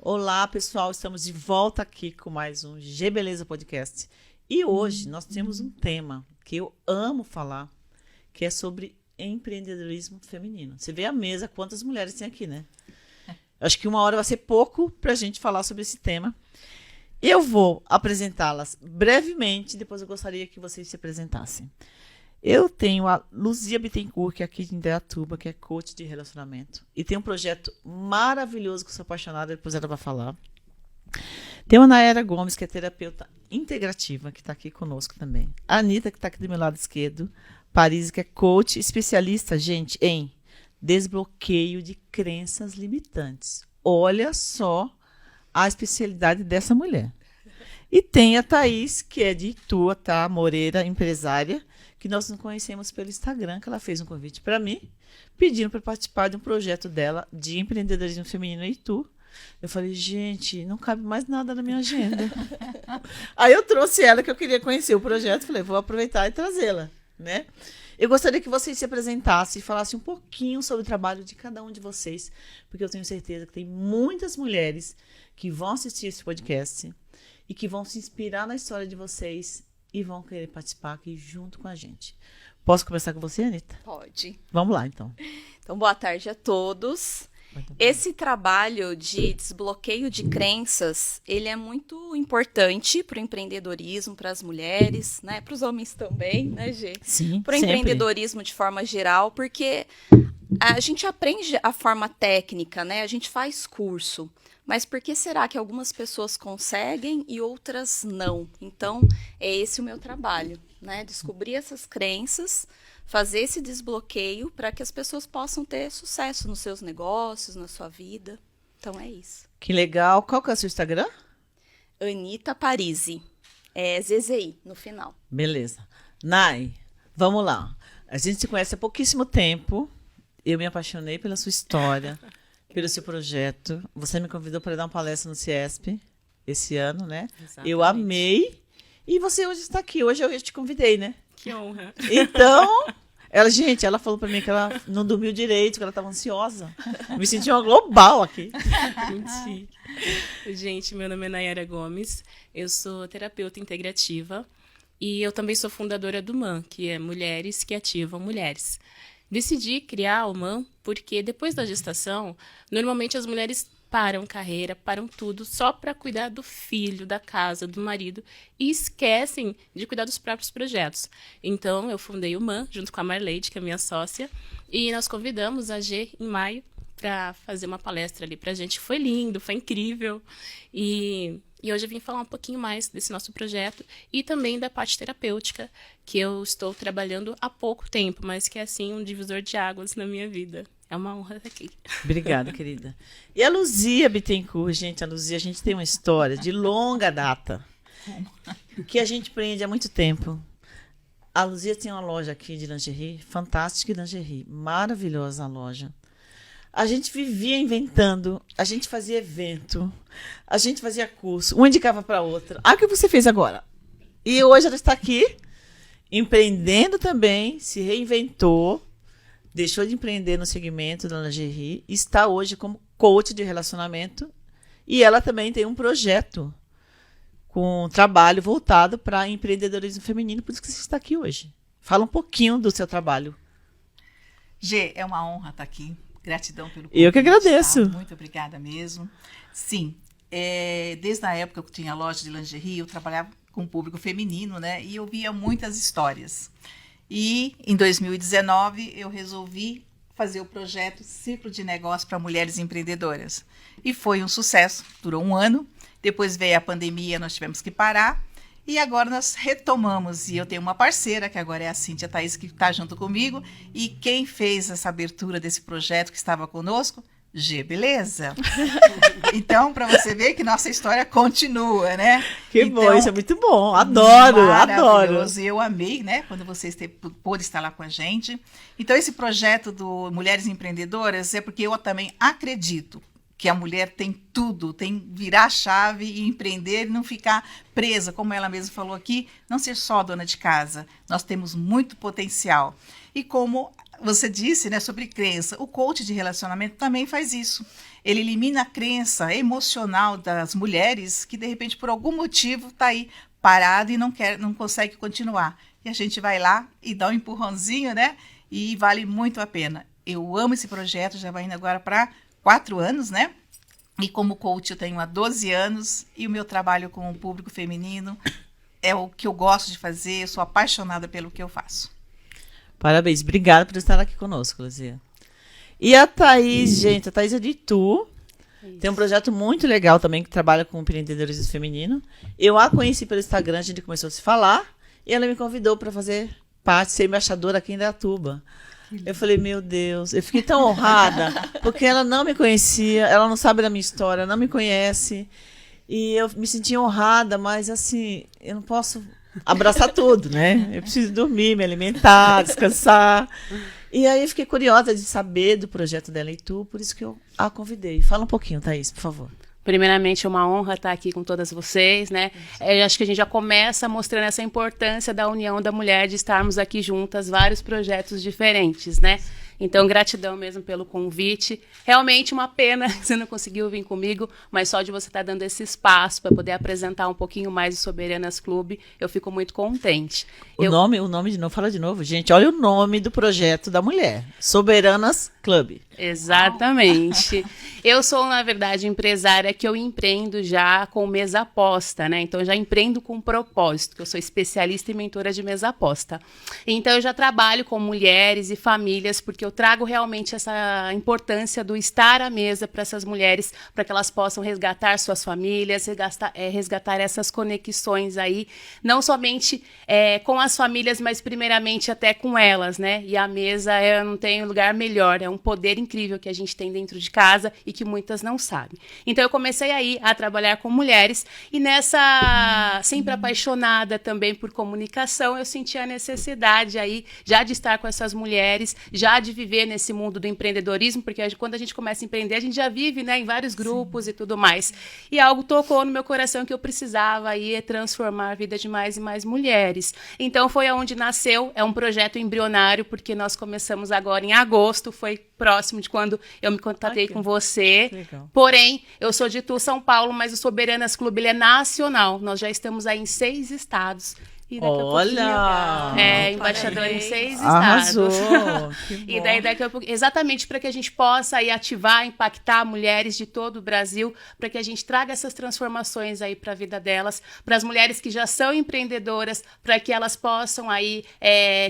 Olá, pessoal, estamos de volta aqui com mais um G Beleza Podcast. E hoje nós temos um tema que eu amo falar, que é sobre empreendedorismo feminino. Você vê a mesa, quantas mulheres tem aqui, né? Acho que uma hora vai ser pouco para a gente falar sobre esse tema. Eu vou apresentá-las brevemente, depois eu gostaria que vocês se apresentassem. Eu tenho a Luzia Bittencourt, que é aqui de Indaiatuba, que é coach de relacionamento. E tem um projeto maravilhoso que eu sou apaixonada, depois ela vai falar. Tem a Nayara Gomes, que é terapeuta integrativa, que está aqui conosco também. A Anitta, que está aqui do meu lado esquerdo. Paris, que é coach especialista, gente, em desbloqueio de crenças limitantes. Olha só a especialidade dessa mulher. E tem a Thaís, que é de Itu, tá? Moreira, empresária, que nós nos conhecemos pelo Instagram, que ela fez um convite para mim, pedindo para participar de um projeto dela de empreendedorismo feminino em Itu. Eu falei, gente, não cabe mais nada na minha agenda. Aí eu trouxe ela, que eu queria conhecer o projeto, falei, vou aproveitar e trazê-la, né? Eu gostaria que vocês se apresentassem e falassem um pouquinho sobre o trabalho de cada um de vocês, porque eu tenho certeza que tem muitas mulheres que vão assistir esse podcast e que vão se inspirar na história de vocês e vão querer participar aqui junto com a gente. Posso começar com você, Anitta? Pode. Vamos lá, então. Então, boa tarde a todos. Esse trabalho de desbloqueio de crenças, ele é muito importante para o empreendedorismo, para as mulheres, né? Para os homens também, né, Gê? Sim, para o empreendedorismo de forma geral, porque a gente aprende a forma técnica, né? A gente faz curso. Mas por que será que algumas pessoas conseguem e outras não? Então, é esse o meu trabalho, né? Descobrir essas crenças, fazer esse desbloqueio para que as pessoas possam ter sucesso nos seus negócios, na sua vida. Então, é isso. Que legal. Qual que é o seu Instagram? Anitta Parisi. É ZZI, no final. Beleza. Nay, vamos lá. A gente se conhece há pouquíssimo tempo. Eu me apaixonei pela sua história, pelo seu projeto. Você me convidou para dar uma palestra no CIESP esse ano, né? Exatamente. Eu amei. E você hoje está aqui. Hoje eu te convidei, né? Que honra. Então, ela falou para mim que ela não dormiu direito, que ela estava ansiosa. Eu me senti uma global aqui. Mentira. Gente, meu nome é Nayara Gomes. Eu sou terapeuta integrativa e eu também sou fundadora do MAN, que é Mulheres que Ativam Mulheres. Decidi criar o MAN porque depois da gestação, normalmente as mulheres param carreira, param tudo só para cuidar do filho, da casa, do marido e esquecem de cuidar dos próprios projetos. Então, eu fundei o MAN junto com a Marleide, que é minha sócia, e nós convidamos a G em maio para fazer uma palestra ali pra gente. Foi lindo, foi incrível. E hoje eu vim falar um pouquinho mais desse nosso projeto e também da parte terapêutica, que eu estou trabalhando há pouco tempo, mas que é, assim, um divisor de águas na minha vida. É uma honra estar aqui. Obrigada, querida. E a Luzia Bittencourt, gente, a gente tem uma história de longa data, que a gente empreende há muito tempo. A Luzia tem uma loja aqui de lingerie, fantástica lingerie, maravilhosa a loja. A gente vivia inventando, a gente fazia evento, a gente fazia curso, uma indicava para a outra. Ah, o que você fez agora? E hoje ela está aqui, empreendendo também, se reinventou, deixou de empreender no segmento da lingerie, está hoje como coach de relacionamento e ela também tem um projeto com trabalho voltado para empreendedorismo feminino, por isso que você está aqui hoje. Fala um pouquinho do seu trabalho. Gê, é uma honra estar aqui. Gratidão pelo convite. Eu que agradeço. Tá? Muito obrigada mesmo. Sim, desde a época que eu tinha loja de lingerie, eu trabalhava com o público feminino, né? E eu via muitas histórias. E em 2019 eu resolvi fazer o projeto Ciclo de Negócio para Mulheres Empreendedoras. E foi um sucesso, durou um ano. Depois veio a pandemia, nós tivemos que parar. E agora nós retomamos, e eu tenho uma parceira, que agora é a Cíntia Thaís, que está junto comigo, e quem fez essa abertura desse projeto que estava conosco? G, beleza? Então, para você ver que nossa história continua, né? Que então, bom, isso é muito bom, adoro, adoro. Eu amei, né, quando você pôde estar lá com a gente. Então, esse projeto do Mulheres Empreendedoras é porque eu também acredito que a mulher tem tudo, tem virar a chave e empreender e não ficar presa, como ela mesma falou aqui, não ser só dona de casa. Nós temos muito potencial. E como você disse, né, sobre crença. O coach de relacionamento também faz isso. Ele elimina a crença emocional das mulheres que, de repente, por algum motivo, está aí parado e não consegue continuar. E a gente vai lá e dá um empurrãozinho, né? E vale muito a pena. Eu amo esse projeto, já vai indo agora para 4 anos, né? E como coach eu tenho há 12 anos e o meu trabalho com o público feminino é o que eu gosto de fazer, eu sou apaixonada pelo que eu faço. Parabéns, obrigada por estar aqui conosco, Luzia. E a Thaís, gente, a Thaís é de Itu. Tem um projeto muito legal também que trabalha com empreendedorismo feminino. Eu a conheci pelo Instagram, a gente começou a se falar e ela me convidou para fazer parte, ser embaixadora aqui em Indaiatuba. Eu falei, meu Deus, eu fiquei tão honrada, porque ela não me conhecia, ela não sabe da minha história, não me conhece. E eu me senti honrada, mas assim, eu não posso abraçar tudo, né? Eu preciso dormir, me alimentar, descansar. E aí eu fiquei curiosa de saber do projeto dela em Itu, por isso que eu a convidei. Fala um pouquinho, Thaís, por favor. Primeiramente, é uma honra estar aqui com todas vocês, né? Eu acho que a gente já começa mostrando essa importância da união da mulher, de estarmos aqui juntas, vários projetos diferentes, né? Então, gratidão mesmo pelo convite. Realmente uma pena que você não conseguiu vir comigo, mas só de você estar dando esse espaço para poder apresentar um pouquinho mais do Soberanas Clube, eu fico muito contente. O nome de novo, fala de novo, gente. Olha o nome do projeto da mulher. Soberanas Clube. Exatamente. Eu sou, na verdade, empresária que eu empreendo já com mesa aposta, né? Então, eu já empreendo com propósito, que eu sou especialista e mentora de mesa aposta. Então, eu já trabalho com mulheres e famílias, porque eu trago realmente essa importância do estar à mesa para essas mulheres, para que elas possam resgatar suas famílias, resgatar essas conexões aí, não somente com as famílias, mas primeiramente até com elas, né? E a mesa não tem lugar melhor, é um poder incrível que a gente tem dentro de casa e que muitas não sabem. Então eu comecei aí a trabalhar com mulheres e nessa, sempre apaixonada também por comunicação, eu senti a necessidade aí já de estar com essas mulheres, já de viver nesse mundo do empreendedorismo, porque quando a gente começa a empreender, a gente já vive, né, em vários grupos e tudo mais. E algo tocou no meu coração que eu precisava aí transformar a vida de mais e mais mulheres. Então foi aonde nasceu, é um projeto embrionário, porque nós começamos agora em agosto, foi próximo de quando eu me contatei com você. Legal. Porém, eu sou de Itu, São Paulo, mas o Soberanas Clube ele é nacional. Nós já estamos aí em 6 estados. E daqui a pouquinho, embaixador em 6 Arrasou. estados. Que E bom. daí daqui a pouco, exatamente para que a gente possa aí ativar, impactar mulheres de todo o Brasil, para que a gente traga essas transformações aí para a vida delas, para as mulheres que já são empreendedoras, para que elas possam aí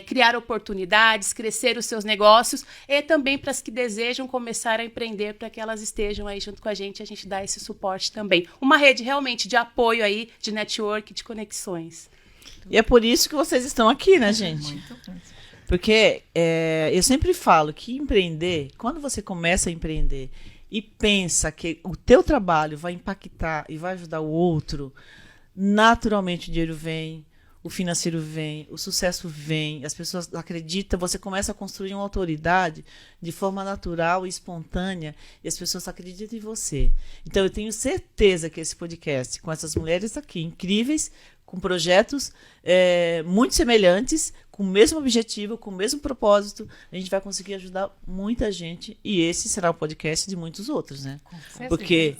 criar oportunidades, crescer os seus negócios, e também para as que desejam começar a empreender, para que elas estejam aí junto com a gente dá esse suporte também. Uma rede realmente de apoio aí, de network, de conexões. E é por isso que vocês estão aqui, né, gente? Muito bom. Porque eu sempre falo que empreender, quando você começa a empreender e pensa que o teu trabalho vai impactar e vai ajudar o outro, naturalmente o dinheiro vem, o financeiro vem, o sucesso vem, as pessoas acreditam, você começa a construir uma autoridade de forma natural e espontânea e as pessoas acreditam em você. Então eu tenho certeza que esse podcast, com essas mulheres aqui incríveis, com projetos muito semelhantes, com o mesmo objetivo, com o mesmo propósito, a gente vai conseguir ajudar muita gente e esse será o podcast de muitos outros, né? Porque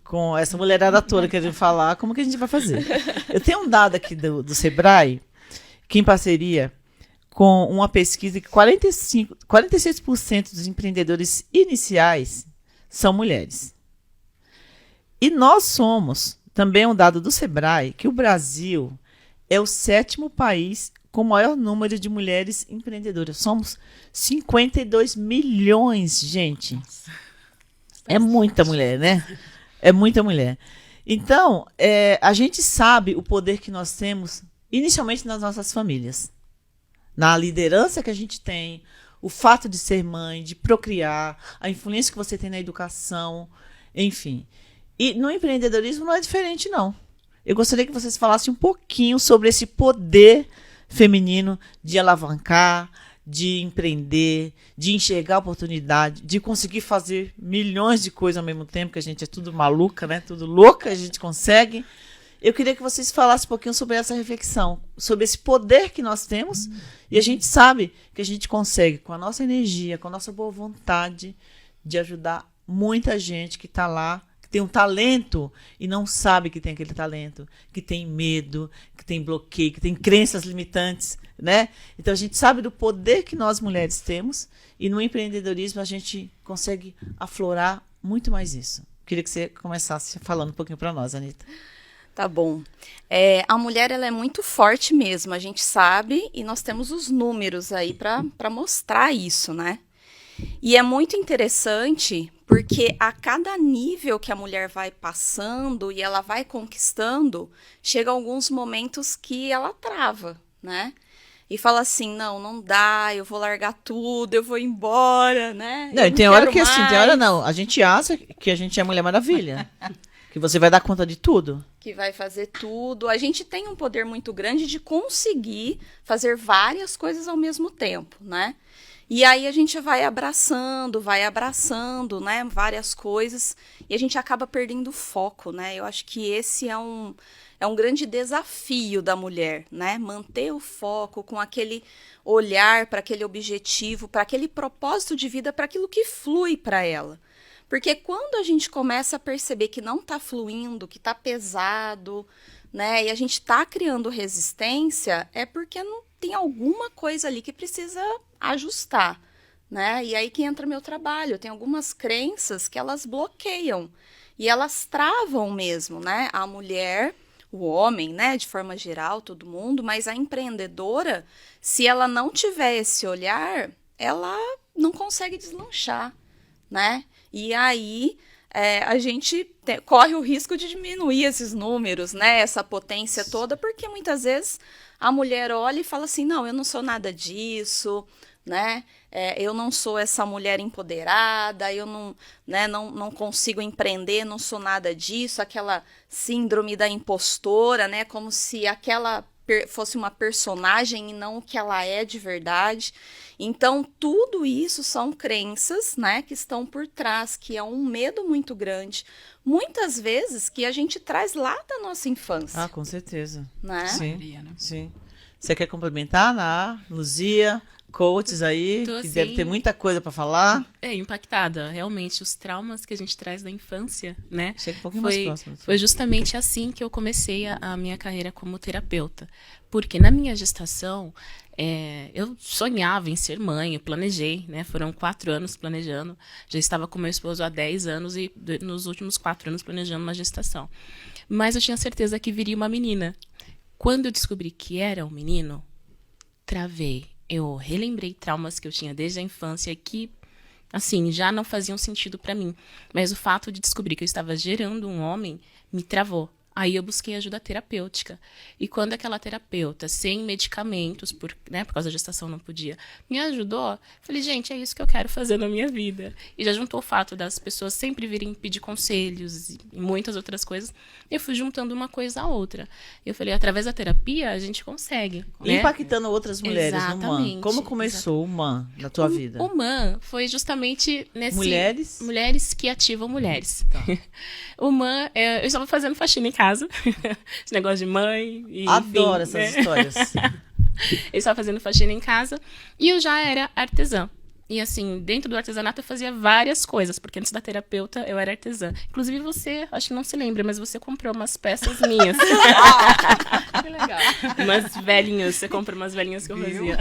com essa mulherada toda querendo falar, como que a gente vai fazer? Eu tenho um dado aqui do Sebrae, que em parceria com uma pesquisa que 46% dos empreendedores iniciais são mulheres. E nós somos, também um dado do Sebrae, que o Brasil é o 7º país com o maior número de mulheres empreendedoras. Somos 52 milhões, gente. É muita mulher, né? É muita mulher. Então, a gente sabe o poder que nós temos, inicialmente nas nossas famílias. Na liderança que a gente tem, o fato de ser mãe, de procriar, a influência que você tem na educação, enfim. E no empreendedorismo não é diferente, não. Eu gostaria que vocês falassem um pouquinho sobre esse poder feminino de alavancar, de empreender, de enxergar a oportunidade, de conseguir fazer milhões de coisas ao mesmo tempo, que a gente é tudo maluca, né? Tudo louca, a gente consegue. eu queria que vocês falassem um pouquinho sobre essa reflexão, sobre esse poder que nós temos, e a gente sabe que a gente consegue, com a nossa energia, com a nossa boa vontade, de ajudar muita gente que está lá, que tem um talento e não sabe que tem aquele talento, que tem medo, que tem bloqueio, que tem crenças limitantes, né? Então a gente sabe do poder que nós mulheres temos, e no empreendedorismo a gente consegue aflorar muito mais isso. Queria que você começasse falando um pouquinho para nós, Anitta. Tá bom. A mulher, ela é muito forte mesmo, a gente sabe, e nós temos os números aí para mostrar isso, né? E é muito interessante porque a cada nível que a mulher vai passando e ela vai conquistando, chega alguns momentos que ela trava, né? E fala assim, não dá, eu vou largar tudo, eu vou embora, né? Não, e tem hora que assim, tem hora não. A gente acha que a gente é Mulher Maravilha. Que você vai dar conta de tudo. Que vai fazer tudo. A gente tem um poder muito grande de conseguir fazer várias coisas ao mesmo tempo, né? E aí a gente vai abraçando, né, várias coisas, e a gente acaba perdendo o foco, né? Eu acho que esse é um grande desafio da mulher, né? Manter o foco com aquele olhar para aquele objetivo, para aquele propósito de vida, para aquilo que flui para ela. Porque quando a gente começa a perceber que não está fluindo, que está pesado, né, e a gente está criando resistência, é porque não tem alguma coisa ali que precisa ajustar, né? E aí que entra meu trabalho. Tem algumas crenças que elas bloqueiam e elas travam mesmo, né? A mulher, o homem, né, de forma geral, todo mundo, mas a empreendedora, se ela não tiver esse olhar, ela não consegue deslanchar, né? E aí a gente corre o risco de diminuir esses números, né? Essa potência toda, porque muitas vezes a mulher olha e fala assim, não, eu não sou nada disso, né? Eu não sou essa mulher empoderada, eu não, né, não consigo empreender, não sou nada disso, aquela síndrome da impostora, né? Como se aquela fosse uma personagem e não o que ela é de verdade. Então, tudo isso são crenças, né, que estão por trás, que é um medo muito grande, muitas vezes que a gente traz lá da nossa infância. Ah, com certeza. Né? Sim, sim. Você quer complementar, Luzia? Coaches aí, Tô, que sim. deve ter muita coisa para falar. Impactada. Realmente, os traumas que a gente traz da infância, né? Chega um pouquinho mais próximo. Foi justamente assim que eu comecei a minha carreira como terapeuta. Porque na minha gestação, eu sonhava em ser mãe, eu planejei, né? Foram 4 anos planejando. Já estava com meu esposo há 10 anos e nos últimos 4 anos planejando uma gestação. Mas eu tinha certeza que viria uma menina. Quando eu descobri que era um menino, travei. Eu relembrei traumas que eu tinha desde a infância que, assim, já não faziam sentido para mim. Mas o fato de descobrir que eu estava gerando um homem me travou. Aí eu busquei ajuda terapêutica. E quando aquela terapeuta, sem medicamentos, por causa da gestação não podia, me ajudou, falei, gente, é isso que eu quero fazer na minha vida. E já juntou o fato das pessoas sempre virem pedir conselhos e muitas outras coisas. Eu fui juntando uma coisa a outra. Eu falei, através da terapia, a gente consegue. Né? Impactando outras mulheres Exatamente, no MAN. Como começou o MAN na tua vida? O MAN foi justamente nesse... Mulheres? Mulheres que ativam mulheres. Tá. O MAN, eu estava fazendo faxina em casa. Esse negócio de mãe. E, adoro enfim, essas histórias. Eu estava fazendo faxina em casa e eu já era artesã. E assim, dentro do artesanato eu fazia várias coisas, porque antes da terapeuta eu era artesã. Inclusive você, acho que não se lembra, mas você comprou umas peças minhas. Que legal. Umas velhinhas, você comprou umas velhinhas que eu fazia.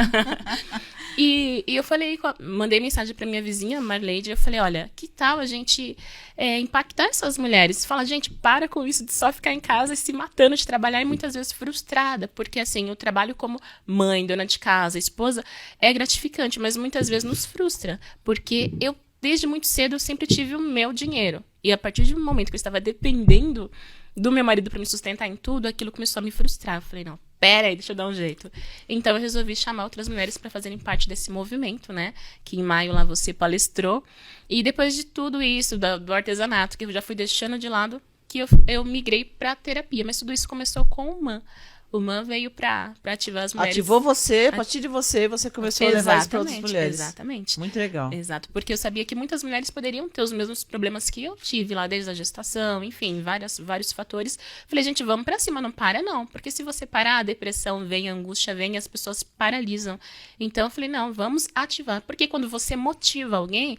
E eu falei, mandei mensagem pra minha vizinha, Marleide, eu falei, olha, que tal a gente impactar essas mulheres? Fala, gente, para com isso de só ficar em casa e se matando de trabalhar e muitas vezes frustrada, porque assim, o trabalho como mãe, dona de casa, esposa, é gratificante, mas muitas vezes nos frustra, porque eu, desde muito cedo, eu sempre tive o meu dinheiro. E a partir do momento que eu estava dependendo do meu marido para me sustentar em tudo, aquilo começou a me frustrar. Eu falei, não, pera aí, deixa eu dar um jeito. Então eu resolvi chamar outras mulheres para fazerem parte desse movimento, né? Que em maio lá você palestrou. E depois de tudo isso, do artesanato, que eu já fui deixando de lado, que eu migrei para terapia. Mas tudo isso começou com o MAN. O MAN veio para ativar as mulheres. Ativou você, a partir de você começou a levar isso para outras mulheres. Exatamente. Muito legal. Exato, porque eu sabia que muitas mulheres poderiam ter os mesmos problemas que eu tive lá desde a gestação, enfim, vários fatores. Falei, gente, vamos para cima, não para não, porque se você parar, a depressão vem, a angústia vem, as pessoas paralisam. Então eu falei, não, vamos ativar, porque quando você motiva alguém,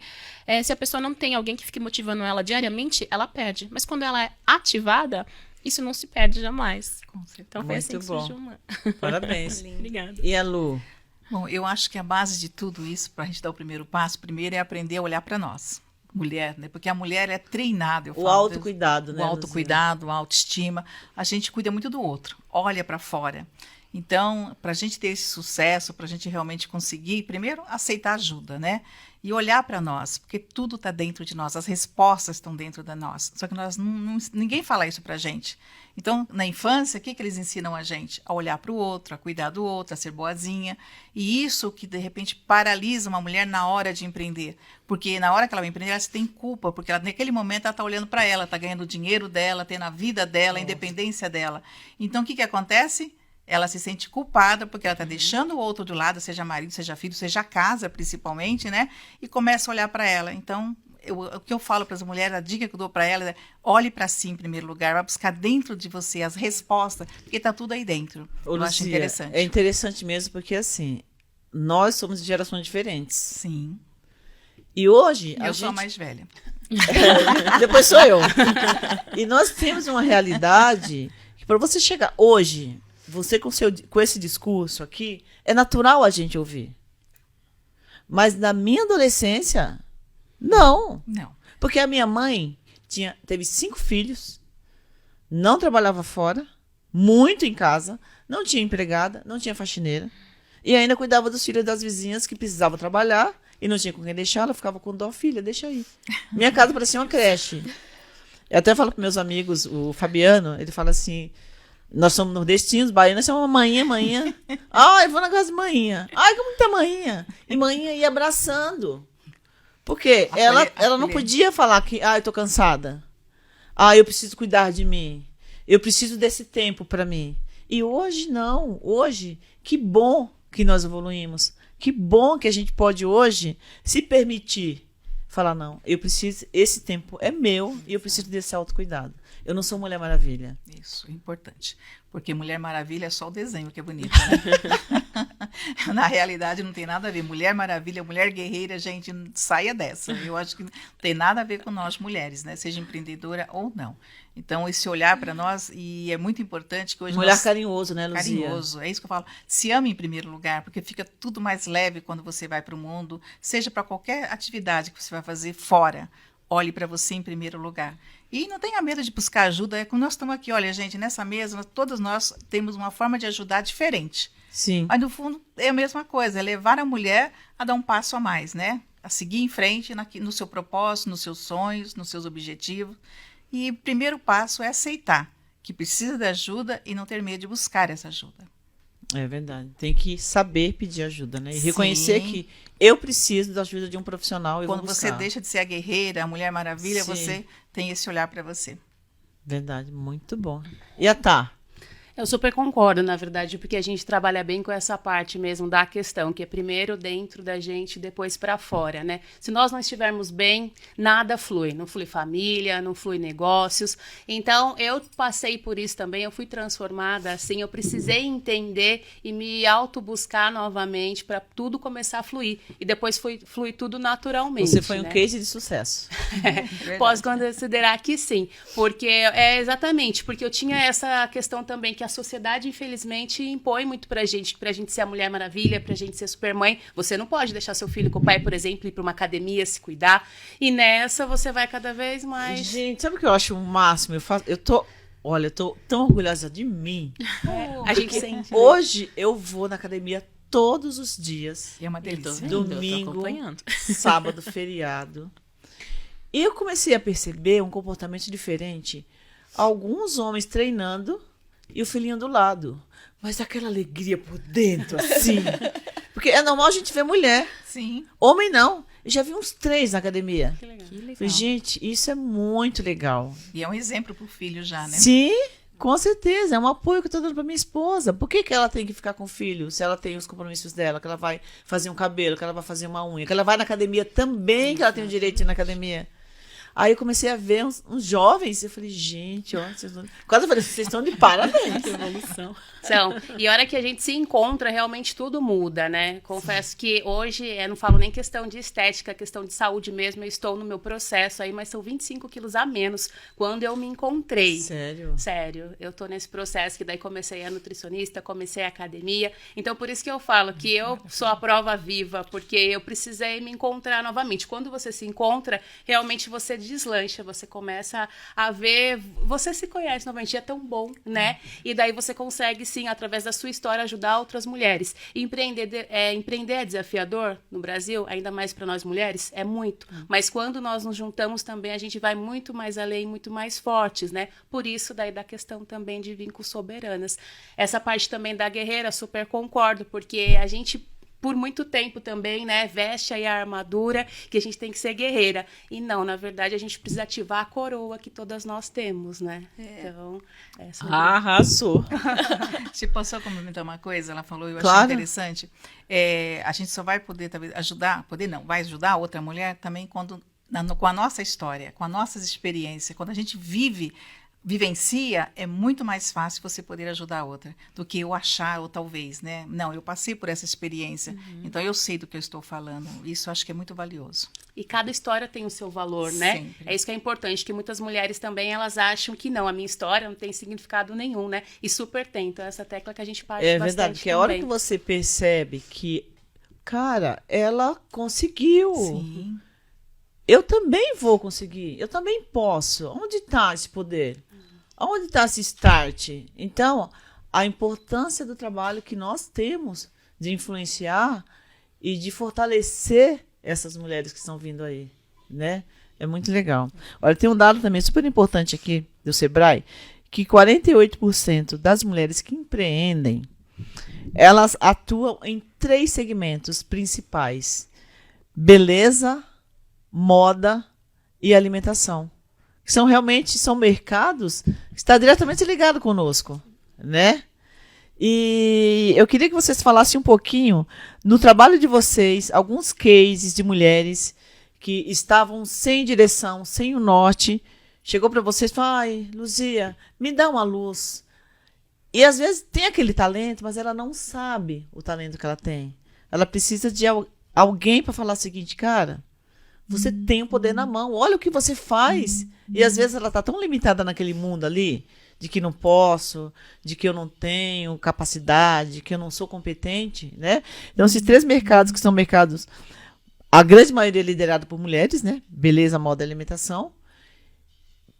se a pessoa não tem alguém que fique motivando ela diariamente, ela perde. Mas quando ela é ativada, isso não se perde jamais. Com certeza. Então foi assim que surgiu o MAN. Parabéns. Obrigada. E a Lu? Bom, eu acho que a base de tudo isso, para a gente dar o primeiro passo, primeiro é aprender a olhar para nós, mulher, né? Porque a mulher é treinada. O autocuidado, né? O autocuidado, a autoestima. A gente cuida muito do outro, olha para fora. Então, para a gente ter esse sucesso, para a gente realmente conseguir, primeiro, aceitar ajuda, né? E olhar para nós, porque tudo está dentro de nós, as respostas estão dentro de nós. Só que ninguém fala isso para a gente. Então, na infância, o que eles ensinam a gente? A olhar para o outro, a cuidar do outro, a ser boazinha. E isso que, de repente, paralisa uma mulher na hora de empreender. Porque na hora que ela vai empreender, ela se tem culpa, porque naquele momento ela está olhando para ela, está ganhando o dinheiro dela, tendo a vida dela, a independência dela. Então, o que acontece? Ela se sente culpada porque ela está deixando o outro do lado, seja marido, seja filho, seja casa, principalmente, né? E começa a olhar para ela. Então, o que eu falo para as mulheres, a dica que eu dou para elas é olhe para si em primeiro lugar, vai buscar dentro de você as respostas, porque está tudo aí dentro. Ô, eu acho Luzia, interessante. É interessante mesmo porque, assim, nós somos de gerações diferentes. Sim. E hoje... Eu sou a mais velha. Depois sou eu. E nós temos uma realidade que para você chegar hoje... Você com esse discurso aqui, é natural a gente ouvir. Mas na minha adolescência, não. Não. Porque a minha mãe teve 5 filhos, não trabalhava fora, muito em casa, não tinha empregada, não tinha faxineira, e ainda cuidava dos filhos das vizinhas que precisavam trabalhar e não tinha com quem deixar, ela ficava com dó, filha, deixa aí. Minha casa parecia uma creche. Eu até falo para meus amigos, o Fabiano, ele fala assim... Nós somos nordestinos, baianos, é uma manhã. Ai, vou na casa de manhã. Ai, como tá manhã? E manhã ia abraçando. Porque ela não podia falar que, eu tô cansada. Eu preciso cuidar de mim. Eu preciso desse tempo para mim. E hoje não. Hoje, que bom que nós evoluímos. Que bom que a gente pode hoje se permitir falar, não, eu preciso, esse tempo é meu e eu preciso desse autocuidado. Eu não sou Mulher Maravilha. Isso, é importante. Porque Mulher Maravilha é só o desenho que é bonito, né? Na realidade não tem nada a ver. Mulher Maravilha, Mulher Guerreira, gente, saia dessa. Eu acho que não tem nada a ver com nós mulheres, né? Seja empreendedora ou não. Então, esse olhar para nós, e é muito importante que hoje... Um olhar carinhoso, né, Luzia? Carinhoso, é isso que eu falo. Se ame em primeiro lugar, porque fica tudo mais leve quando você vai para o mundo, seja para qualquer atividade que você vai fazer fora. Olhe para você em primeiro lugar. E não tenha medo de buscar ajuda. É quando nós estamos aqui, olha, gente, nessa mesa, todas nós temos uma forma de ajudar diferente. Sim. Mas, no fundo, é a mesma coisa. É levar a mulher a dar um passo a mais, né? A seguir em frente no seu propósito, nos seus sonhos, nos seus objetivos. E o primeiro passo é aceitar que precisa de ajuda e não ter medo de buscar essa ajuda. É verdade. Tem que saber pedir ajuda, né? E Sim. reconhecer que eu preciso da ajuda de um profissional e Quando vou buscar. você deixa de ser a guerreira, a Mulher Maravilha, Sim. você tem esse olhar para você. Verdade, muito bom. E a Tá? Eu super concordo, na verdade, porque a gente trabalha bem com essa parte mesmo da questão, que é primeiro dentro da gente, depois para fora, né? Se nós não estivermos bem, nada flui. Não flui família, não flui negócios. Então, eu passei por isso também, eu fui transformada assim, eu precisei entender e me auto-buscar novamente para tudo começar a fluir. E depois flui tudo naturalmente. Você foi um né? case de sucesso. Posso considerar que sim, porque é exatamente, porque eu tinha essa questão também que a sociedade, infelizmente, impõe muito pra gente ser a Mulher Maravilha, pra gente ser supermãe. Você não pode deixar seu filho com o pai, por exemplo, ir pra uma academia, se cuidar. E nessa você vai cada vez mais... Gente, sabe o que eu acho o máximo? Eu tô tão orgulhosa de mim. A gente sente. Hoje eu vou na academia todos os dias. E é uma Eu tô delícia. vendo, eu tô Domingo, acompanhando. sábado, feriado. E eu comecei a perceber um comportamento diferente. Alguns homens treinando e o filhinho do lado. Mas aquela alegria por dentro, assim. Porque é normal a gente ver mulher. Sim. Homem não. Eu já vi uns 3 na academia. Que legal. Falei, gente, isso é muito legal. E é um exemplo pro filho já, né? Sim, Com certeza, é um apoio que eu tô dando pra minha esposa. Por que que ela tem que ficar com o filho, se ela tem os compromissos dela, que ela vai fazer um cabelo, que ela vai fazer uma unha, que ela vai na academia também, que ela tem o direito de ir na academia. Aí eu comecei a ver uns jovens, eu falei, gente, ó, quase eu falei, vocês estão de parabéns. Evolução. E a hora que a gente se encontra, realmente tudo muda, né? Confesso que hoje, eu não falo nem questão de estética, questão de saúde mesmo, eu estou no meu processo aí, mas são 25 quilos a menos quando eu me encontrei. Sério? Sério, eu tô nesse processo que daí comecei a nutricionista, comecei a academia, então por isso que eu falo que eu sou a prova viva, porque eu precisei me encontrar novamente. Quando você se encontra, realmente você deslancha, você começa a ver, você se conhece novamente, é tão bom, né? E daí você consegue, sim, através da sua história, ajudar outras mulheres. Empreender é desafiador no Brasil, ainda mais para nós mulheres, é muito. Mas quando nós nos juntamos também, a gente vai muito mais além, muito mais fortes, né? Por isso, daí da questão também de vínculos soberanas. Essa parte também da guerreira, super concordo, porque a gente por muito tempo também, né, veste aí a armadura que a gente tem que ser guerreira. E não, na verdade, a gente precisa ativar a coroa que todas nós temos, né? Então, é sobre... Arrasou. Se posso comentar uma coisa, ela falou, eu Claro. achei interessante. A gente só vai poder talvez ajudar, vai ajudar outra mulher também quando, com a nossa história, com as nossas experiências, quando a gente vivencia, é muito mais fácil você poder ajudar a outra do que eu achar, ou talvez, né? Não, eu passei por essa experiência, então eu sei do que eu estou falando. Isso eu acho que é muito valioso. E cada história tem o seu valor, né? Sempre. É isso que é importante, que muitas mulheres também, elas acham que não, a minha história não tem significado nenhum, né? E super tem, então essa tecla que a gente parte É bastante verdade, porque também. a hora que você percebe que, cara, ela conseguiu. Sim. Eu também vou conseguir, eu também posso. Onde está esse poder? Onde está esse start? Então, a importância do trabalho que nós temos de influenciar e de fortalecer essas mulheres que estão vindo aí, né? É muito legal. Olha, tem um dado também super importante aqui do Sebrae, que 48% das mulheres que empreendem, elas atuam em 3 segmentos principais: beleza, moda e alimentação. São mercados que estão diretamente ligados conosco, né? E eu queria que vocês falassem um pouquinho no trabalho de vocês, alguns cases de mulheres que estavam sem direção, sem o norte, chegou para vocês e falou, ai, Luzia, me dá uma luz. E às vezes tem aquele talento, mas ela não sabe o talento que ela tem. Ela precisa de alguém para falar o seguinte, cara, você tem o poder na mão, olha o que você faz. E às vezes ela está tão limitada naquele mundo ali, de que não posso, de que eu não tenho capacidade, de que eu não sou competente, né? Então, esses 3 mercados que são mercados, a grande maioria é liderado por mulheres, né? Beleza, moda e alimentação.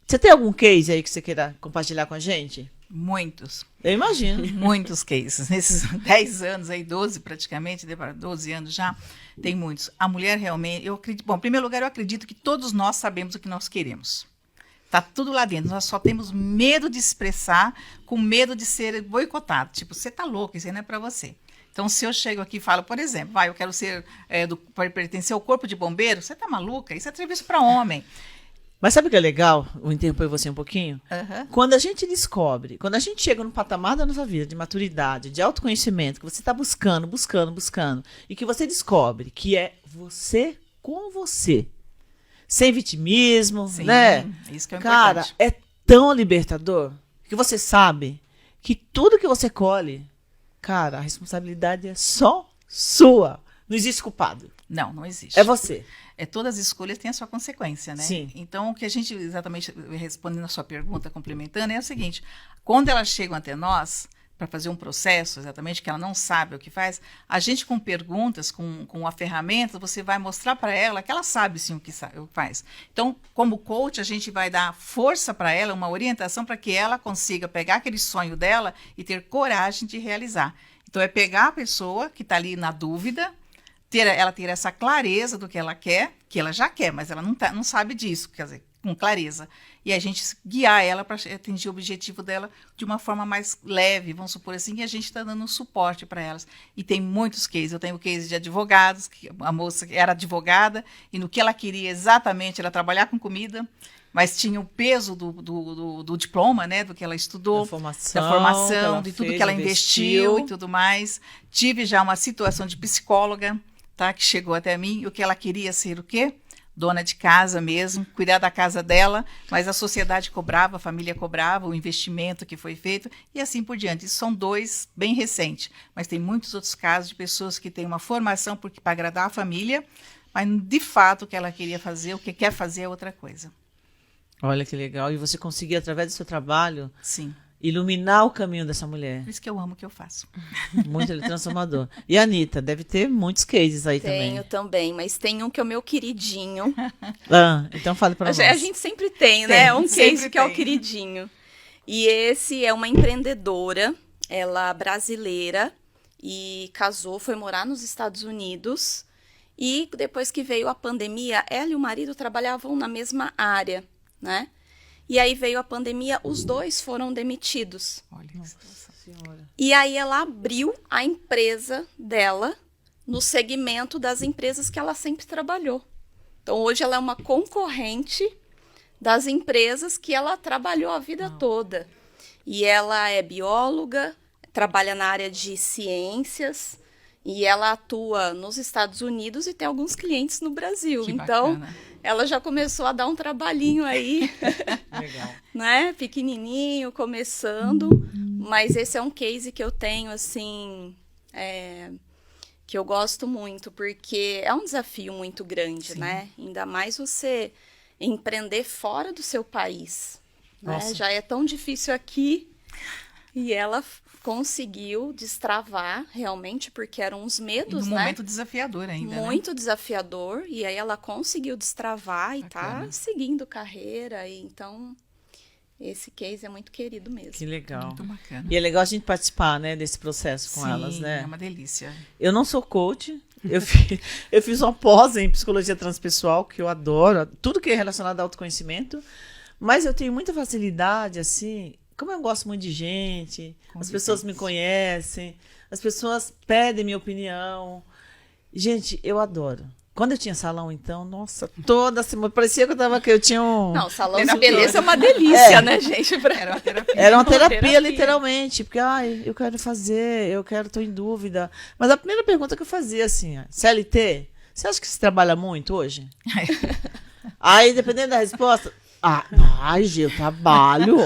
Você tem algum case aí que você queira compartilhar com a gente? Muitos. Eu imagino. Muitos cases. Nesses 10 anos aí, 12 praticamente, 12 anos já, tem muitos. A mulher realmente, eu acredito, bom, em primeiro lugar, eu acredito que todos nós sabemos o que nós queremos. Tá tudo lá dentro. Nós só temos medo de expressar, com medo de ser boicotado. Tipo, você tá louco, isso aí não é para você. Então, se eu chego aqui e falo, por exemplo, eu quero ser pertencer ao corpo de bombeiro, você tá maluca? Isso é serviço para homem. Mas sabe o que é legal? Vou interromper você um pouquinho. Uhum. Quando a gente descobre, quando a gente chega no patamar da nossa vida, de maturidade, de autoconhecimento, que você está buscando, e que você descobre que é você com você, sem vitimismo, Sim, né? Isso que é Cara, importante. é tão libertador que você sabe que tudo que você colhe, cara, a responsabilidade é só sua. Não existe culpado. Não existe. É você. Todas as escolhas têm a sua consequência, né? Sim. Então, o que a gente, exatamente, respondendo a sua pergunta, complementando, é o seguinte, quando elas chegam até nós, para fazer um processo, exatamente, que ela não sabe o que faz, a gente, com perguntas, com a ferramenta, você vai mostrar para ela que ela sabe, sim, o que faz. Então, como coach, a gente vai dar força para ela, uma orientação para que ela consiga pegar aquele sonho dela e ter coragem de realizar. Então, é pegar a pessoa que está ali na dúvida, ela ter essa clareza do que ela quer, que ela já quer, mas ela não sabe disso, quer dizer, com clareza. E a gente guiar ela para atingir o objetivo dela de uma forma mais leve, vamos supor assim, e a gente está dando suporte para elas. E tem muitos cases. Eu tenho case de advogados, que a moça era advogada, e no que ela queria exatamente era trabalhar com comida, mas tinha o peso do diploma, né, do que ela estudou, Da formação que ela de tudo fez, que ela investiu e tudo mais. Tive já uma situação de psicóloga, tá, que chegou até mim, o que ela queria ser o quê? Dona de casa mesmo, cuidar da casa dela, mas a sociedade cobrava, a família cobrava, o investimento que foi feito e assim por diante. Isso são 2 bem recentes, mas tem muitos outros casos de pessoas que têm uma formação para agradar a família, mas de fato o que ela queria fazer, o que quer fazer é outra coisa. Olha que legal. E você conseguiu, através do seu trabalho, Sim, iluminar o caminho dessa mulher. por isso que eu amo o que eu faço. Muito transformador. E a Anitta, deve ter muitos cases aí Tenho também, mas tem um que é o meu queridinho. Então fale para nós. A gente sempre tem, né? Tem, Um sempre case que é o tem. queridinho. E esse é uma empreendedora, ela brasileira, e casou, foi morar nos Estados Unidos. E depois que veio a pandemia, ela e o marido trabalhavam na mesma área, né? E aí veio a pandemia, os 2 foram demitidos. Olha, Nossa Senhora. E aí ela abriu a empresa dela no segmento das empresas que ela sempre trabalhou. Então, hoje ela é uma concorrente das empresas que ela trabalhou a vida toda. E ela é bióloga, trabalha na área de ciências, e ela atua nos Estados Unidos e tem alguns clientes no Brasil. que Então, bacana. ela já começou a dar um trabalhinho aí, Legal. né? Pequenininho, começando. Mas esse é um case que eu tenho, assim, que eu gosto muito, porque é um desafio muito grande, Sim. né? Ainda mais você empreender fora do seu país, né? Nossa. Já é tão difícil aqui, e ela conseguiu destravar realmente, porque eram uns E medos, num né? momento desafiador ainda, né? Muito desafiador, e aí ela conseguiu destravar e tá Bacana. seguindo carreira, e então esse case é muito querido mesmo. Que legal. Muito bacana. E é legal a gente participar, né, desse processo com Sim, elas, né? é uma delícia. Eu não sou coach. Eu fiz uma pós em psicologia transpessoal, que eu adoro. Tudo que é relacionado ao autoconhecimento. Mas eu tenho muita facilidade, assim... Como eu gosto muito de gente, as pessoas me conhecem, as pessoas pedem minha opinião. Gente, eu adoro. Quando eu tinha salão, então, nossa, toda semana, parecia que eu tinha um... Não, salão de Terapia. beleza é uma delícia, né, gente? Era uma terapia. Era uma terapia, terapia. literalmente, porque, eu quero fazer, tô em dúvida. Mas a primeira pergunta que eu fazia, assim, CLT, você acha que você trabalha muito hoje? Aí, dependendo da resposta, Gi, eu trabalho.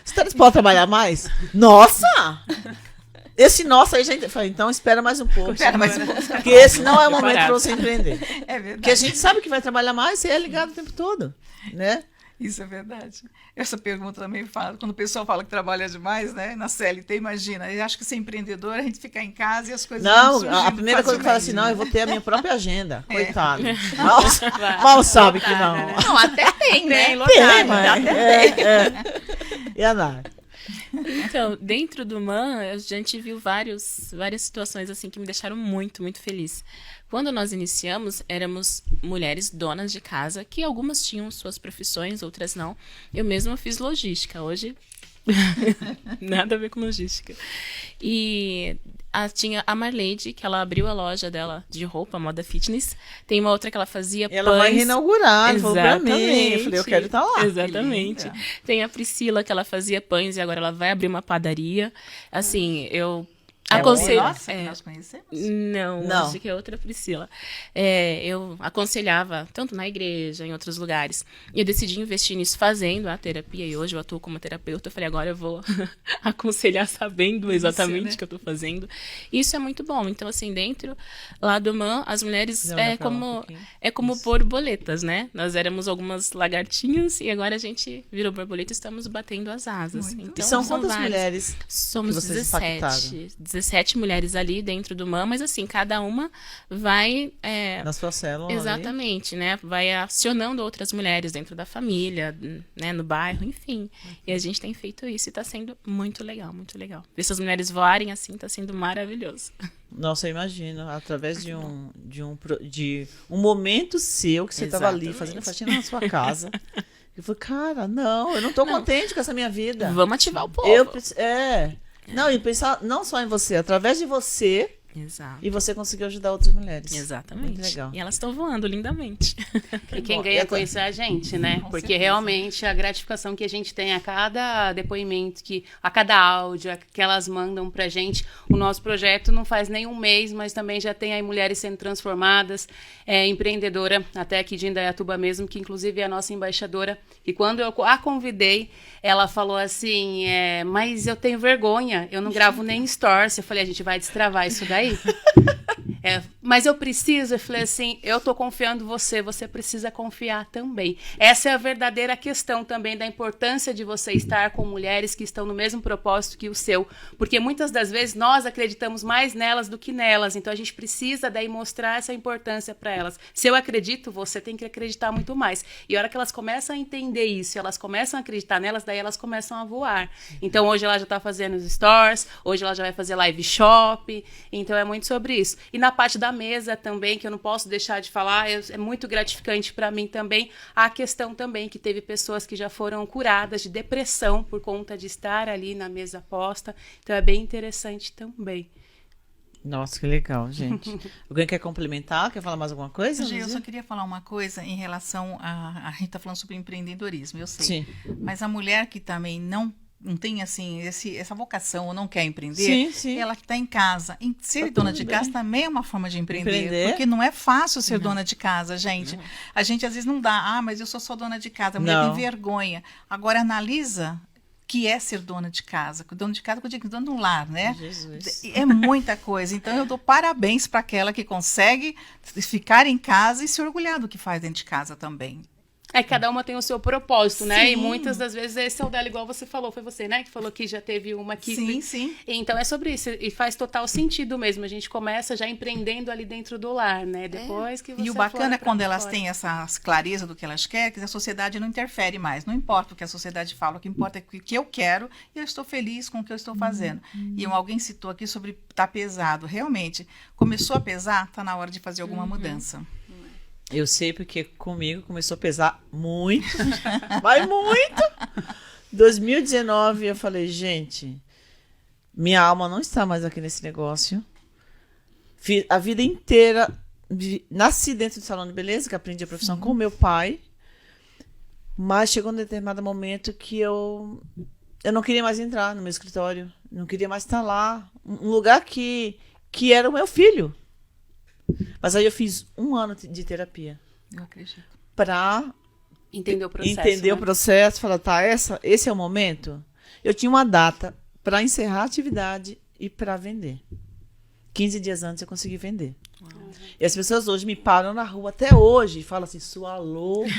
Você tá disposto a trabalhar mais? Nossa! Esse nossa aí já... Eu falei, então espera mais um pouco. Espera mais um pouco. Porque esse não é o momento Preparado. para você empreender. É verdade. Porque a gente sabe que vai trabalhar mais, você é ligado o tempo todo, né? Isso é verdade. Essa pergunta também fala, quando o pessoal fala que trabalha demais, né? Na CLT, imagina, eu acho que ser empreendedor, a gente ficar em casa e as coisas vão Não, surgindo a primeira coisa que fala assim, facilmente, não, né? eu vou ter a minha própria agenda. É. Coitado. Mal sabe que não. Não, até tem, né? Tem, mas... E a Nara? Então, dentro do MAN, a gente viu várias situações assim que me deixaram muito, muito feliz. Quando nós iniciamos, éramos mulheres donas de casa, que algumas tinham suas profissões, outras não. Eu mesma fiz logística. Hoje, nada a ver com logística. E tinha a Marleide, que ela abriu a loja dela de roupa, moda fitness. Tem uma outra que ela fazia pães. Ela vai reinaugurar, ela falou pra mim. Eu falei, eu quero estar lá. Exatamente. linda. Tem a Priscila, que ela fazia pães e agora ela vai abrir uma padaria. Assim, eu É aconselho... Nossa, que nós conhecemos. Não, Não. acho que é outra Priscila. Eu aconselhava, tanto na igreja, em outros lugares. E eu decidi investir nisso fazendo a terapia. E hoje eu atuo como terapeuta. Eu falei, agora eu vou aconselhar sabendo exatamente né? o que eu tô fazendo. E isso é muito bom. Então, assim, dentro lá do MAN, as mulheres Quiser olhar pra lá um pouquinho. é como borboletas, né? Nós éramos algumas lagartinhas e agora a gente virou borboleta e estamos batendo as asas. Muito. Então, E são quantas várias. mulheres? Somos que vocês impactaram? 17 mulheres ali dentro do MAN, mas assim, cada uma vai... Na sua célula ali? exatamente, né? Vai acionando outras mulheres dentro da família, né? No bairro, enfim. E a gente tem feito isso e tá sendo muito legal, muito legal. Ver essas mulheres voarem assim tá sendo maravilhoso. Nossa, eu imagino, através de um momento seu que você estava ali Exatamente. fazendo faxina na sua casa. Eu falei, cara, não, eu não tô contente com essa minha vida. Vamos ativar o povo. Não, e pensar não só em você, através de você, Exato. E você conseguiu ajudar outras mulheres. Exatamente. Muito legal. E elas estão voando lindamente. E quem ganha com isso é a gente, né? Com Porque certeza. realmente a gratificação que a gente tem a cada depoimento, a cada áudio que elas mandam pra gente, o nosso projeto não faz nem um mês, mas também já tem aí mulheres sendo transformadas, empreendedora, até aqui de Indaiatuba mesmo, que inclusive é a nossa embaixadora. E quando eu a convidei, ela falou assim, mas eu tenho vergonha, eu não gravo nem stories. Eu falei, a gente vai destravar isso daí. Mas eu preciso, eu falei assim, eu tô confiando em você, você precisa confiar também. Essa é a verdadeira questão também da importância de você estar com mulheres que estão no mesmo propósito que o seu, porque muitas das vezes nós acreditamos mais nelas do que nelas, então a gente precisa daí mostrar essa importância para elas. Se eu acredito, você tem que acreditar muito mais. E a hora que elas começam a entender isso, elas começam a acreditar nelas, daí elas começam a voar. Então hoje ela já tá fazendo os stores, hoje ela já vai fazer live shop, então é muito sobre isso. E na parte da mesa também, que eu não posso deixar de falar, é muito gratificante para mim também, a questão também que teve pessoas que já foram curadas de depressão por conta de estar ali na mesa posta, então é bem interessante também. Nossa, que legal, gente. Alguém quer complementar? Quer falar mais alguma coisa? Gi, eu Luzia? só queria falar uma coisa em relação a gente está falando sobre empreendedorismo, eu sei. Sim. Mas a mulher que também não tem assim essa vocação ou não quer empreender, Sim, sim. ela que está em casa. Ser Tá dona tudo de bem. casa também é uma forma de empreender, Empreender. porque não é fácil ser dona de casa, gente. A gente às vezes não dá, mas eu sou só dona de casa, a mulher Não. tem vergonha. Agora analisa que é ser dona de casa. Dona de casa, que eu digo, dona de um lar, né? Jesus. É muita coisa. Então, eu dou parabéns para aquela que consegue ficar em casa e se orgulhar do que faz dentro de casa também. É que cada uma tem o seu propósito, né? E Sim. muitas das vezes esse é o dela, igual você falou, foi você, né? Que falou que já teve uma que... Sim, sim. Então é sobre isso, e faz total sentido mesmo. A gente começa já empreendendo ali dentro do lar, né? Depois que você E o bacana aflora é quando pra elas fora. têm essa clareza do que elas querem, que a sociedade não interfere mais. Não importa o que a sociedade fala, o que importa é o que eu quero e eu estou feliz com o que eu estou fazendo. E alguém citou aqui sobre tá pesado. Realmente, começou a pesar, tá na hora de fazer alguma mudança. Eu sei porque comigo começou a pesar muito, mas muito. 2019 eu falei, gente, minha alma não está mais aqui nesse negócio. A vida inteira, nasci dentro do salão de beleza, que aprendi a profissão com meu pai, mas chegou um determinado momento que eu não queria mais entrar no meu escritório, não queria mais estar lá, um lugar que era o meu filho. Mas aí eu fiz 1 ano de terapia Eu acredito. para Entender o processo. entender né? o processo, falar, tá, esse é o momento. Eu tinha uma data para encerrar a atividade e para vender. 15 dias antes eu consegui vender. E as pessoas hoje me param na rua até hoje e falam assim, sua louca,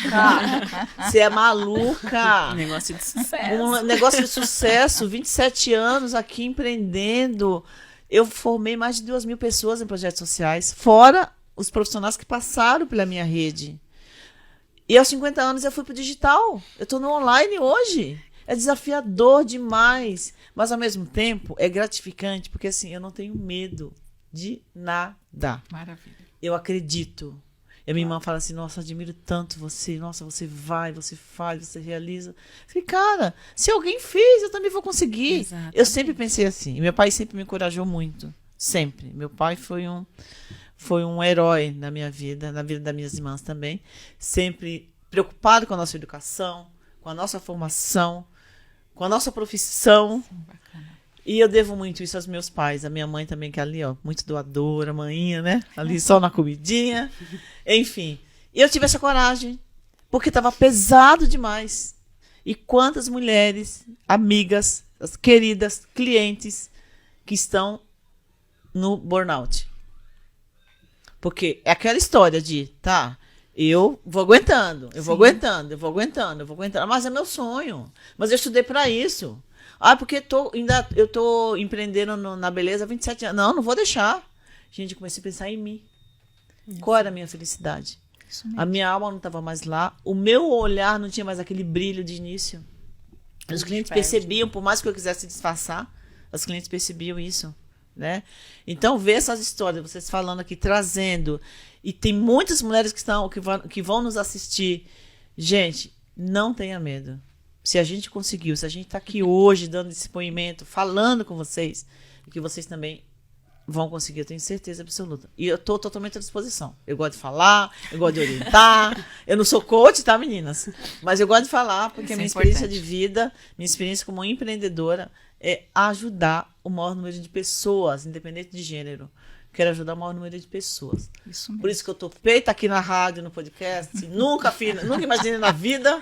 você é maluca. Negócio de sucesso. Um negócio de sucesso, 27 anos aqui empreendendo. Eu formei mais de 2.000 pessoas em projetos sociais, fora os profissionais que passaram pela minha rede. E aos 50 anos eu fui pro digital. Eu estou no online hoje. É desafiador demais. Mas ao mesmo tempo é gratificante, porque assim, eu não tenho medo de nada. Maravilha. Eu acredito. E a minha irmã fala assim, nossa, admiro tanto você. Nossa, você vai, você faz, você realiza. Eu falei, cara, se alguém fez, eu também vou conseguir. Exatamente. Eu sempre pensei assim. E meu pai sempre me encorajou muito. Sempre. Meu pai foi um herói na minha vida, na vida das minhas irmãs também. Sempre preocupado com a nossa educação, com a nossa formação, com a nossa profissão. E eu devo muito isso aos meus pais. A minha mãe também, que é ali, ó, muito doadora, manhinha, né? Ali só na comidinha. Enfim. E eu tive essa coragem, porque estava pesado demais. E quantas mulheres, amigas, as queridas, clientes, que estão no burnout. Porque é aquela história de, tá, eu vou aguentando, eu vou aguentando, eu vou aguentando, eu vou aguentando. Mas é meu sonho. Mas eu estudei para isso. Ah, porque eu tô empreendendo na beleza há 27 anos. Não vou deixar. Gente, eu comecei a pensar em mim. Qual era a minha felicidade? Isso mesmo. A minha alma não estava mais lá. O meu olhar não tinha mais aquele brilho de início. Os clientes percebiam, por mais que eu quisesse disfarçar, os clientes percebiam isso, né? Então, ver essas histórias, vocês falando aqui, trazendo, e tem muitas mulheres que vão nos assistir. Gente, não tenha medo. Se a gente conseguiu, se a gente está aqui hoje dando esse depoimento, falando com vocês, que vocês também vão conseguir, eu tenho certeza absoluta. E eu estou totalmente à disposição. Eu gosto de falar, eu gosto de orientar. Eu não sou coach, tá, meninas? Mas eu gosto de falar, porque Isso a minha é experiência importante. de vida, minha experiência como empreendedora é ajudar o maior número de pessoas, independente de gênero. Quero ajudar o maior número de pessoas. Isso mesmo. Por isso que eu tô feita aqui na rádio, no podcast. Nunca imaginei na vida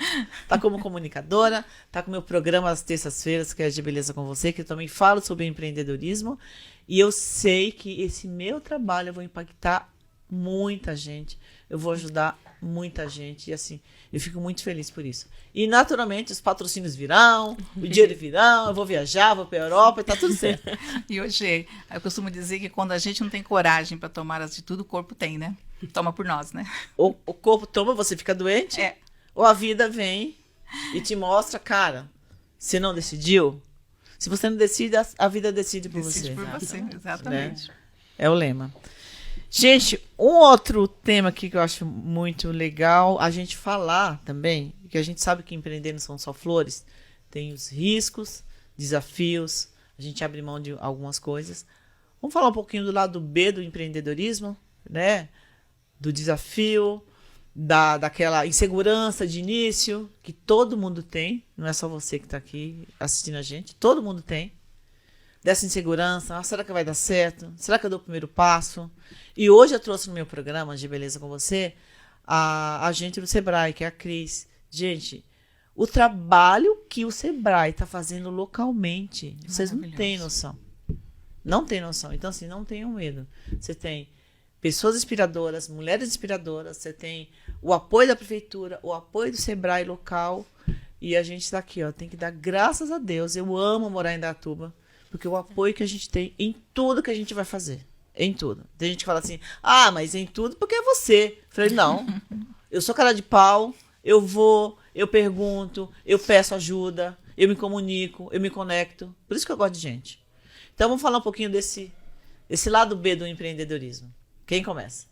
tá como comunicadora, tá com meu programa às terças-feiras, que é de Beleza com Você, que eu também falo sobre empreendedorismo. E eu sei que esse meu trabalho eu vou impactar muita gente. Eu vou ajudar muita gente. E assim, eu fico muito feliz por isso. E naturalmente os patrocínios virão, o dinheiro virão, eu vou viajar, vou pra Europa e tá tudo certo. E hoje, eu costumo dizer que quando a gente não tem coragem para tomar as atitudes, o corpo tem, né? Toma por nós, né? Ou o corpo toma, você fica doente, É. ou a vida vem e te mostra, cara, você não decidiu? Se você não decide, a vida decide por Decide você. por você, exatamente. É o lema. Gente, um outro tema aqui que eu acho muito legal a gente falar também, que a gente sabe que empreender não são só flores, tem os riscos, desafios, a gente abre mão de algumas coisas. Vamos falar um pouquinho do lado B do empreendedorismo, né? Do desafio, daquela insegurança de início, que todo mundo tem, não é só você que está aqui assistindo a gente, todo mundo tem. Dessa insegurança, será que vai dar certo? Será que eu dou o primeiro passo? E hoje eu trouxe no meu programa de Beleza com Você a gente do Sebrae, que é a Cris. Gente, o trabalho que o Sebrae está fazendo localmente, vocês não têm noção. Não tem noção. Então, assim, não tenham medo. Você tem pessoas inspiradoras, mulheres inspiradoras, você tem o apoio da prefeitura, o apoio do Sebrae local, e a gente está aqui, ó, tem que dar graças a Deus. Eu amo morar em Indaiatuba, porque o apoio que a gente tem em tudo que a gente vai fazer. Em tudo. Tem gente que fala assim, mas em tudo porque é você. Eu falei, não. Eu sou cara de pau, eu vou, eu pergunto, eu peço ajuda, eu me comunico, eu me conecto. Por isso que eu gosto de gente. Então vamos falar um pouquinho desse lado B do empreendedorismo. Quem começa?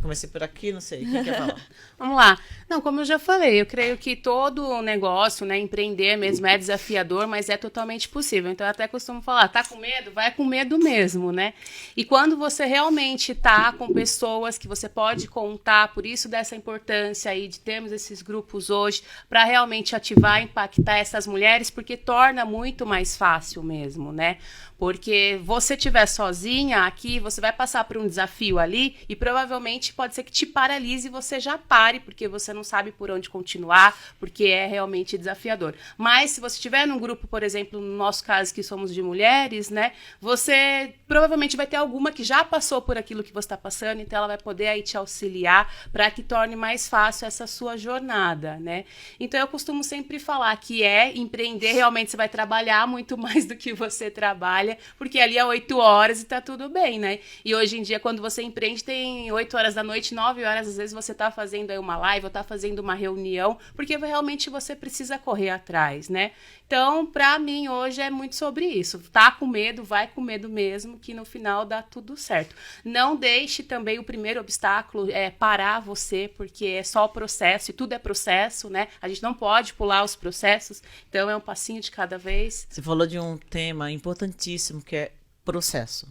Comecei por aqui, não sei. Quem quer falar? Vamos lá. Não, como eu já falei, eu creio que todo negócio, né, empreender mesmo é desafiador, mas é totalmente possível. Então, eu até costumo falar, tá com medo? Vai com medo mesmo, né? E quando você realmente tá com pessoas que você pode contar, por isso dessa importância aí de termos esses grupos hoje, para realmente ativar, impactar essas mulheres, porque torna muito mais fácil mesmo, né? Porque você estiver sozinha aqui, você vai passar por um desafio ali e provavelmente pode ser que te paralise e você já pare, porque você não sabe por onde continuar, porque é realmente desafiador. Mas se você estiver num grupo, por exemplo, no nosso caso que somos de mulheres, né, você provavelmente vai ter alguma que já passou por aquilo que você está passando, então ela vai poder aí te auxiliar para que torne mais fácil essa sua jornada, né? Então eu costumo sempre falar que empreender, realmente você vai trabalhar muito mais do que você trabalha, porque ali é 8 horas e tá tudo bem, né? E hoje em dia, quando você empreende, tem 8 horas da noite, 9 horas, às vezes você tá fazendo aí uma live ou tá fazendo uma reunião, porque realmente você precisa correr atrás, né? Então, pra mim, hoje é muito sobre isso. Tá com medo, vai com medo mesmo, que no final dá tudo certo. Não deixe também o primeiro obstáculo parar você, porque é só o processo, e tudo é processo, né? A gente não pode pular os processos, então é um passinho de cada vez. Você falou de um tema importantíssimo, que é processo.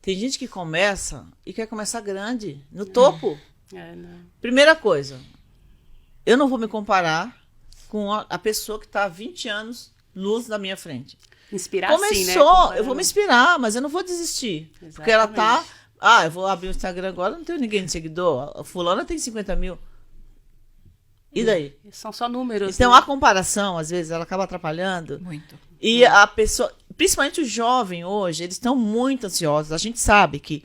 Tem gente que começa e quer começar grande, no topo. Não. Primeira coisa, eu não vou me comparar com a pessoa que está há 20 anos luz na minha frente. Inspirar sim, né? Começou, eu vou me inspirar, mas eu não vou desistir. Exatamente. Porque ela tá... eu vou abrir o Instagram agora, não tenho ninguém de seguidor. A fulana tem 50 mil. E daí? São só números. Então, né? a comparação, às vezes, ela acaba atrapalhando. Muito. E a pessoa, principalmente o jovem hoje, eles estão muito ansiosos. A gente sabe que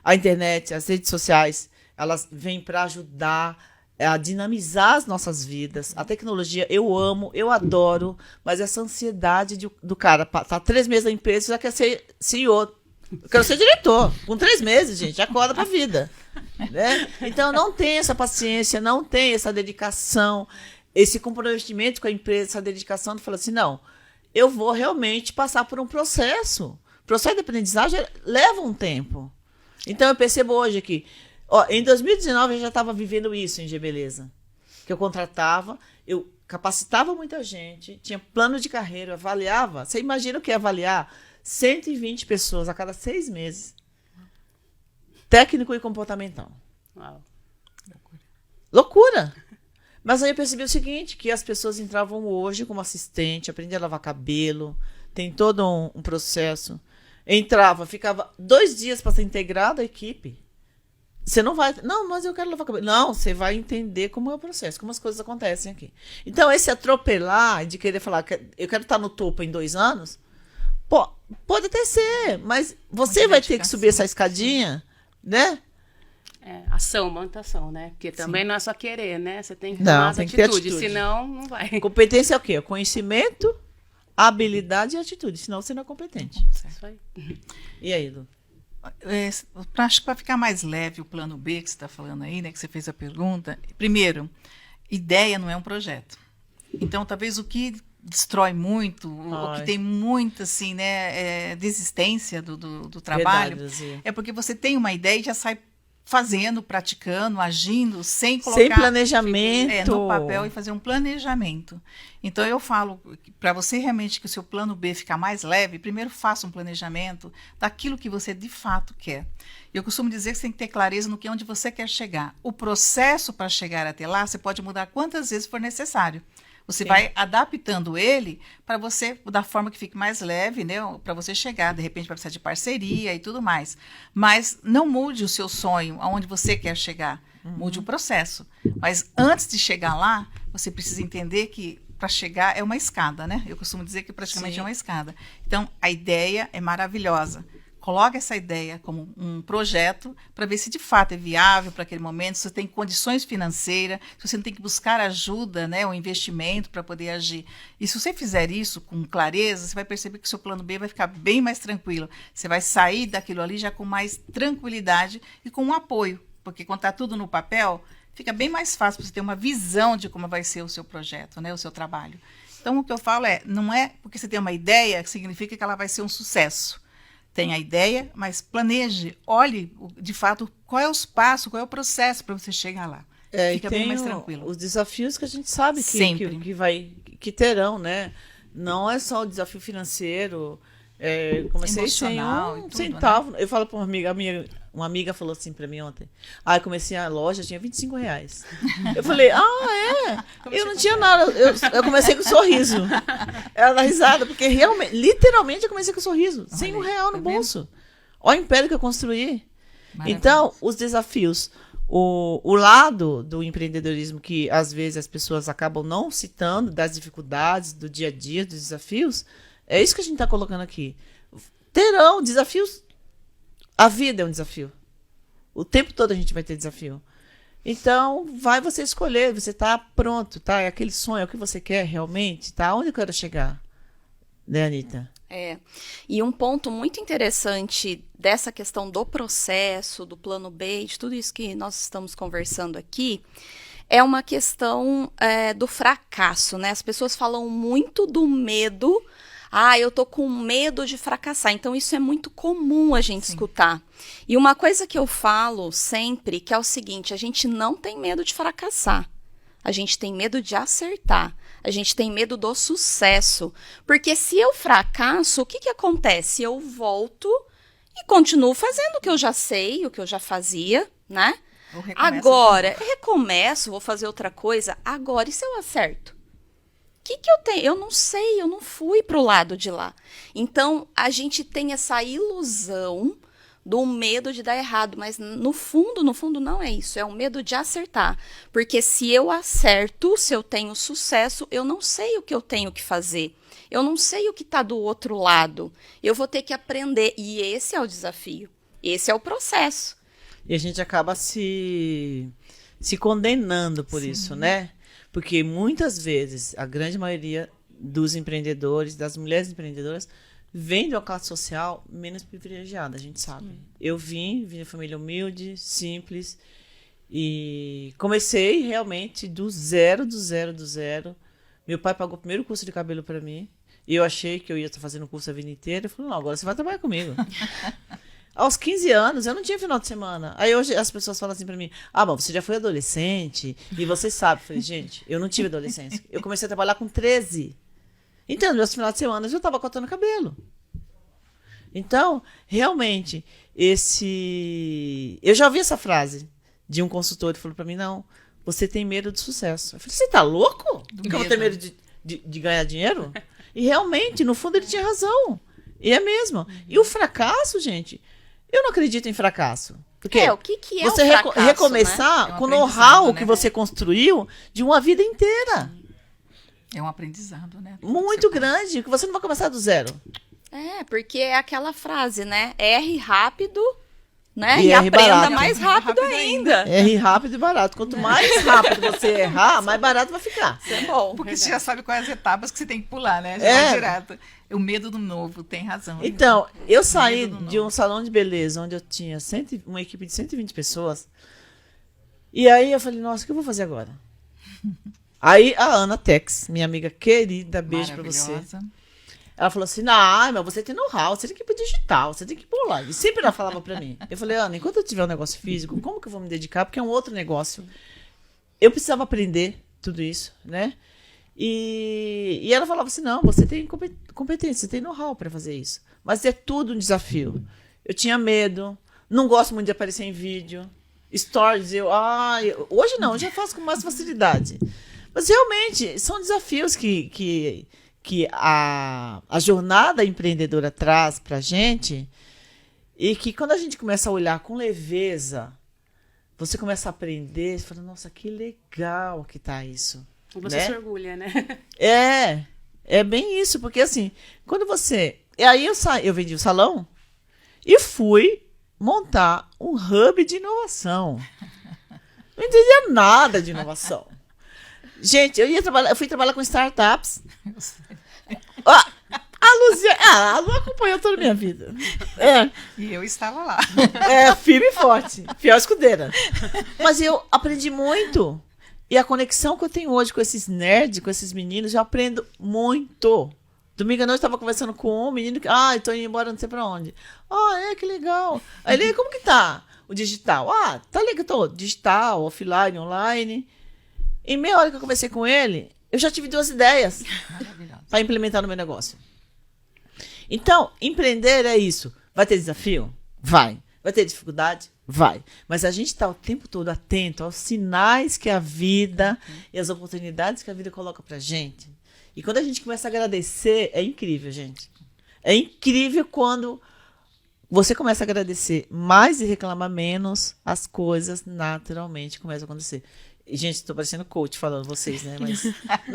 a internet, as redes sociais, elas vêm para ajudar a dinamizar as nossas vidas. A tecnologia, eu amo, eu adoro, mas essa ansiedade do cara, tá 3 meses na empresa, já quer ser CEO. Eu quero ser diretor. Com 3 meses, gente, acorda pra vida. Né? Então, não tem essa paciência, não tem essa dedicação, esse comprometimento com a empresa, essa dedicação de falar assim, não, eu vou realmente passar por um processo. O processo de aprendizagem leva um tempo. Então, eu percebo hoje que, em 2019, eu já estava vivendo isso em G-Beleza. Que eu contratava, eu capacitava muita gente, tinha plano de carreira, eu avaliava. Você imagina o que é avaliar 120 pessoas a cada 6 meses. Técnico e comportamental. Uau. Loucura! Mas aí eu percebi o seguinte, que as pessoas entravam hoje como assistente, aprendia a lavar cabelo, tem todo um processo. Entrava, ficava 2 dias para ser integrada à equipe. Você não vai... Não, mas eu quero lavar cabelo. Não, você vai entender como é o processo, como as coisas acontecem aqui. Então, esse atropelar de querer falar que eu quero estar no topo em 2 anos, pode até ser, mas você vai ter que subir essa escadinha, né? Ação, mantação, né? Porque também não é só querer, né? Você tem que Não, tomar tem que ter atitude, atitude. senão não vai. Competência é o quê? Conhecimento, habilidade e atitude, senão você não é competente. Isso aí. E aí, Lu? Acho que para ficar mais leve o plano B que você está falando aí, né, que você fez a pergunta, primeiro, ideia não é um projeto. Então, talvez o que destrói muito, o que tem muita assim, né, desistência do trabalho, Verdade, Luzia. é porque você tem uma ideia e já sai fazendo, praticando, agindo, sem colocar Sem planejamento. no papel e fazer um planejamento. Então, eu falo, para você realmente que o seu plano B ficar mais leve, primeiro faça um planejamento daquilo que você de fato quer. Eu costumo dizer que você tem que ter clareza no que onde você quer chegar. O processo para chegar até lá, você pode mudar quantas vezes for necessário. Você vai adaptando ele para você, da forma que fique mais leve, né? Para você chegar. De repente vai precisar de parceria e tudo mais. Mas não mude o seu sonho, aonde você quer chegar. Mude o processo. Mas antes de chegar lá, você precisa entender que para chegar é uma escada, né? Eu costumo dizer que praticamente é uma escada. Então, a ideia é maravilhosa. Coloque essa ideia como um projeto para ver se de fato é viável para aquele momento, se você tem condições financeiras, se você não tem que buscar ajuda, né, ou investimento para poder agir. E se você fizer isso com clareza, você vai perceber que o seu plano B vai ficar bem mais tranquilo. Você vai sair daquilo ali já com mais tranquilidade e com um apoio, porque quando está tudo no papel, fica bem mais fácil para você ter uma visão de como vai ser o seu projeto, né, o seu trabalho. Então, o que eu falo não é porque você tem uma ideia que significa que ela vai ser um sucesso. Tem a ideia, mas planeje, olhe de fato qual é os passos, qual é o processo para você chegar lá. Fica bem mais tranquilo. Os desafios que a gente sabe Sempre. que terão, né? Não é só o desafio financeiro. Comecei sem Emocional e um tudo, centavo. Né? Eu falo para uma amiga falou assim para mim ontem. Eu comecei a loja, tinha R$25. Eu falei, eu não tinha nada. Eu comecei com sorriso. Ela dá risada, porque realmente, literalmente, eu comecei com sorriso. Sem R$1 no bolso. Olha o império que eu construí. Então, os desafios. O lado do empreendedorismo que, às vezes, as pessoas acabam não citando, das dificuldades do dia a dia, dos desafios, é isso que a gente está colocando aqui. Terão desafios. A vida é um desafio. O tempo todo a gente vai ter desafio. Então, vai você escolher. Você está pronto, tá? É aquele sonho, é o que você quer realmente, tá? Onde eu quero chegar? Né, Anitta? E um ponto muito interessante dessa questão do processo, do plano B, de tudo isso que nós estamos conversando aqui, é uma questão do fracasso, né? As pessoas falam muito do medo. Eu tô com medo de fracassar. Então, isso é muito comum a gente escutar. E uma coisa que eu falo sempre, que é o seguinte, a gente não tem medo de fracassar. A gente tem medo de acertar. A gente tem medo do sucesso. Porque se eu fracasso, o que acontece? Eu volto e continuo fazendo o que eu já sei, o que eu já fazia, né? Agora, recomeço, vou fazer outra coisa. Agora, e se eu acerto? O que eu tenho? Eu não sei, eu não fui para o lado de lá. Então, a gente tem essa ilusão do medo de dar errado, mas no fundo não é isso, é o medo de acertar. Porque se eu acerto, se eu tenho sucesso, eu não sei o que eu tenho que fazer. Eu não sei o que está do outro lado. Eu vou ter que aprender. E esse é o desafio. Esse é o processo. E a gente acaba se condenando por isso, né? Porque muitas vezes, a grande maioria dos empreendedores, das mulheres empreendedoras, vem de uma classe social menos privilegiada, a gente sabe. Eu vim de família humilde, simples, e comecei realmente do zero. Meu pai pagou o primeiro curso de cabelo para mim, e eu achei que eu ia estar fazendo o curso a vida inteira. Eu falei, não, agora você vai trabalhar comigo. Aos 15 anos, eu não tinha final de semana. Aí hoje as pessoas falam assim pra mim, bom, você já foi adolescente e você sabe. Eu falei, gente, eu não tive adolescência. Eu comecei a trabalhar com 13. Então, meus finais de semana eu já tava cortando cabelo. Então, realmente, eu já ouvi essa frase de um consultor que falou para mim, não, você tem medo de sucesso. Eu falei, você tá louco? Que eu vou ter medo de ganhar dinheiro? E realmente, no fundo, ele tinha razão. E é mesmo. E o fracasso, gente, eu não acredito em fracasso. Porque o que é você o fracasso, recomeçar né? É um com o know-how aprendizado, que né? você construiu de uma vida inteira. É um aprendizado, né? Muito grande, que você não vai começar do zero. Porque é aquela frase, né? Erre rápido, né? E E erre aprenda barato. mais rápido ainda. Erre rápido e barato. Quanto mais rápido você errar, mais barato vai ficar. Isso é bom. Porque você já sabe quais as etapas que você tem que pular, né? Já É. vai direto. O medo do novo, tem razão. Então, eu saí Medo do de novo. um salão de beleza onde eu tinha uma equipe de 120 pessoas. E aí eu falei, nossa, o que eu vou fazer agora? Aí a Ana Tex, minha amiga querida, beijo pra você. Maravilhosa. Ela falou assim, não, mas você tem know-how, você tem que ir pro digital, você tem que ir pro online. E sempre ela falava pra mim. Eu falei, Ana, enquanto eu tiver um negócio físico, como que eu vou me dedicar? Porque é um outro negócio. Eu precisava aprender tudo isso, né? E ela falava assim, não, você tem competência, você tem know-how pra fazer isso. Mas é tudo um desafio. Eu tinha medo, não gosto muito de aparecer em vídeo. Stories, hoje não, hoje eu faço com mais facilidade. Mas realmente, são desafios que a jornada empreendedora traz pra gente e que quando a gente começa a olhar com leveza, você começa a aprender, você fala, nossa, que legal que tá isso. Você né? se orgulha, né? É bem isso, porque assim, quando você... E aí eu vendi o salão e fui montar um hub de inovação. Não entendia nada de inovação. Gente, eu fui trabalhar com startups. A Lu acompanhou toda a minha vida. E eu estava lá. Firme e forte, fiel escudeira. Mas eu aprendi muito. E a conexão que eu tenho hoje com esses nerds, com esses meninos, eu aprendo muito. Domingo à noite eu estava conversando com um menino que, estou indo embora não sei pra onde. Que legal. Aí ele, como que tá o digital? Tá legal, tô digital, offline, online. Em meia hora que eu conversei com ele, eu já tive 2 ideias para implementar no meu negócio. Então, empreender é isso. Vai ter desafio? Vai. Vai ter dificuldade? Vai. Mas a gente está o tempo todo atento aos sinais que a vida e as oportunidades que a vida coloca pra gente. E quando a gente começa a agradecer, é incrível, gente. É incrível quando você começa a agradecer mais e reclamar menos, as coisas naturalmente começam a acontecer. E, gente, estou parecendo coach falando vocês, né?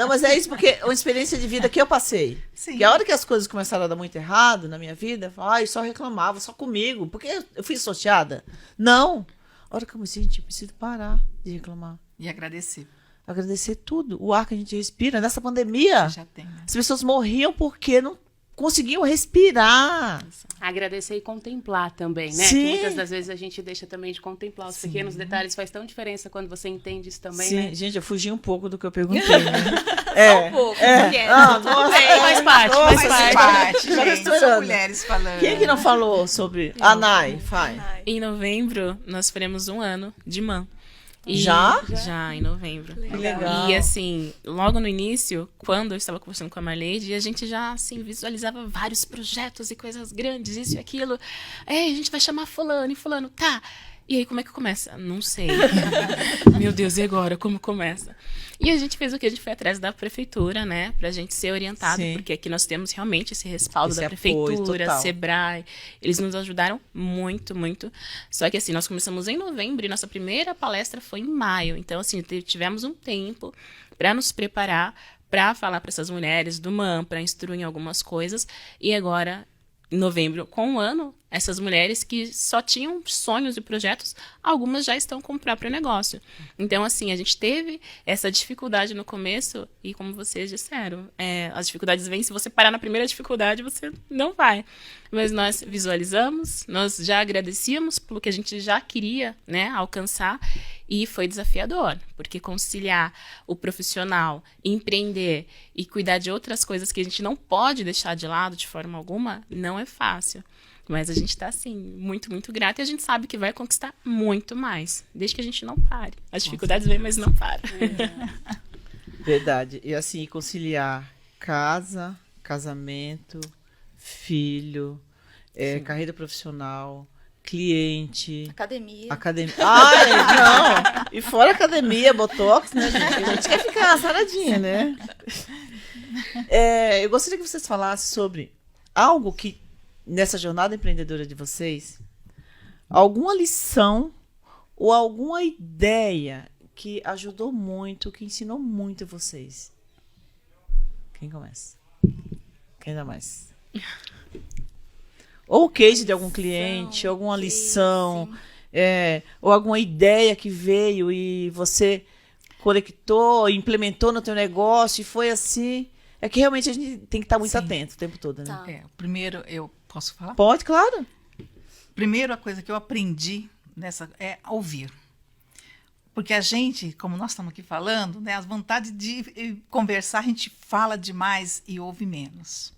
Mas é isso, porque é uma experiência de vida que eu passei. Sim. Que a hora que as coisas começaram a dar muito errado na minha vida, eu só reclamava, só comigo. Porque eu fui sorteada? Não. A hora que eu comecei, gente, eu preciso parar de reclamar. E agradecer. Agradecer tudo. O ar que a gente respira. Nessa pandemia, Já tem, né? as pessoas morriam porque não conseguiam respirar. Agradecer e contemplar também, né? Sim. Que muitas das vezes a gente deixa também de contemplar os pequenos detalhes. Faz tão diferença quando você entende isso também, Sim, né? gente, eu fugi um pouco do que eu perguntei, né? Um pouco. porque nossa, Faz parte, faz Faz parte. parte, Tava gente. esperando. São mulheres falando. Quem é que não falou sobre a Nai? Fai. Em novembro, nós faremos 1 ano de MAN. Já? Já, em novembro. Que legal. E assim, logo no início, quando eu estava conversando com a Marleide, a gente já assim, visualizava vários projetos e coisas grandes, isso e aquilo. A gente vai chamar fulano e fulano, tá. E aí, como é que começa? Não sei. Meu Deus, e agora? Como começa? E a gente fez o que? A gente foi atrás da prefeitura, né? Pra gente ser orientado, Sim. porque aqui nós temos realmente esse respaldo Esse da apoio prefeitura, total. Sebrae. Eles nos ajudaram muito, muito. Só que assim, nós começamos em novembro e nossa primeira palestra foi em maio. Então, assim, tivemos um tempo para nos preparar, para falar para essas mulheres do MAN, para instruir em algumas coisas. E agora, em novembro, com 1 ano, essas mulheres que só tinham sonhos e projetos, algumas já estão com o próprio negócio. Então, assim, a gente teve essa dificuldade no começo e, como vocês disseram, as dificuldades vêm. Se você parar na primeira dificuldade, você não vai. Mas nós visualizamos, nós já agradecíamos pelo que a gente já queria, né, alcançar. E foi desafiador, porque conciliar o profissional, empreender e cuidar de outras coisas que a gente não pode deixar de lado de forma alguma, não é fácil. Mas a gente está, assim, muito, muito grata e a gente sabe que vai conquistar muito mais, desde que a gente não pare. As dificuldades vêm, mas não para. Verdade. E assim, conciliar casa, casamento, filho, carreira profissional, cliente, Academia. Ai, não! E fora academia, botox, né, gente? A gente quer ficar saradinha, né? Eu gostaria que vocês falassem sobre algo que, nessa jornada empreendedora de vocês, alguma lição ou alguma ideia que ajudou muito, que ensinou muito vocês. Quem começa? Quem dá mais? Ou o case de algum cliente, alguma lição, ou alguma ideia que veio e você conectou, implementou no teu negócio e foi assim. É que realmente a gente tem que estar muito atento o tempo todo, né? Tá. Primeiro, eu posso falar? Pode, claro. Primeiro, a coisa que eu aprendi é ouvir. Porque a gente, como nós estamos aqui falando, né, as vontades de conversar, a gente fala demais e ouve menos.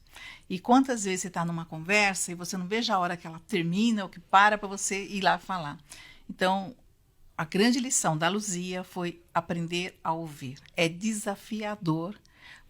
E quantas vezes você está numa conversa e você não veja a hora que ela termina ou que para você ir lá falar. Então, a grande lição da Luzia foi aprender a ouvir. É desafiador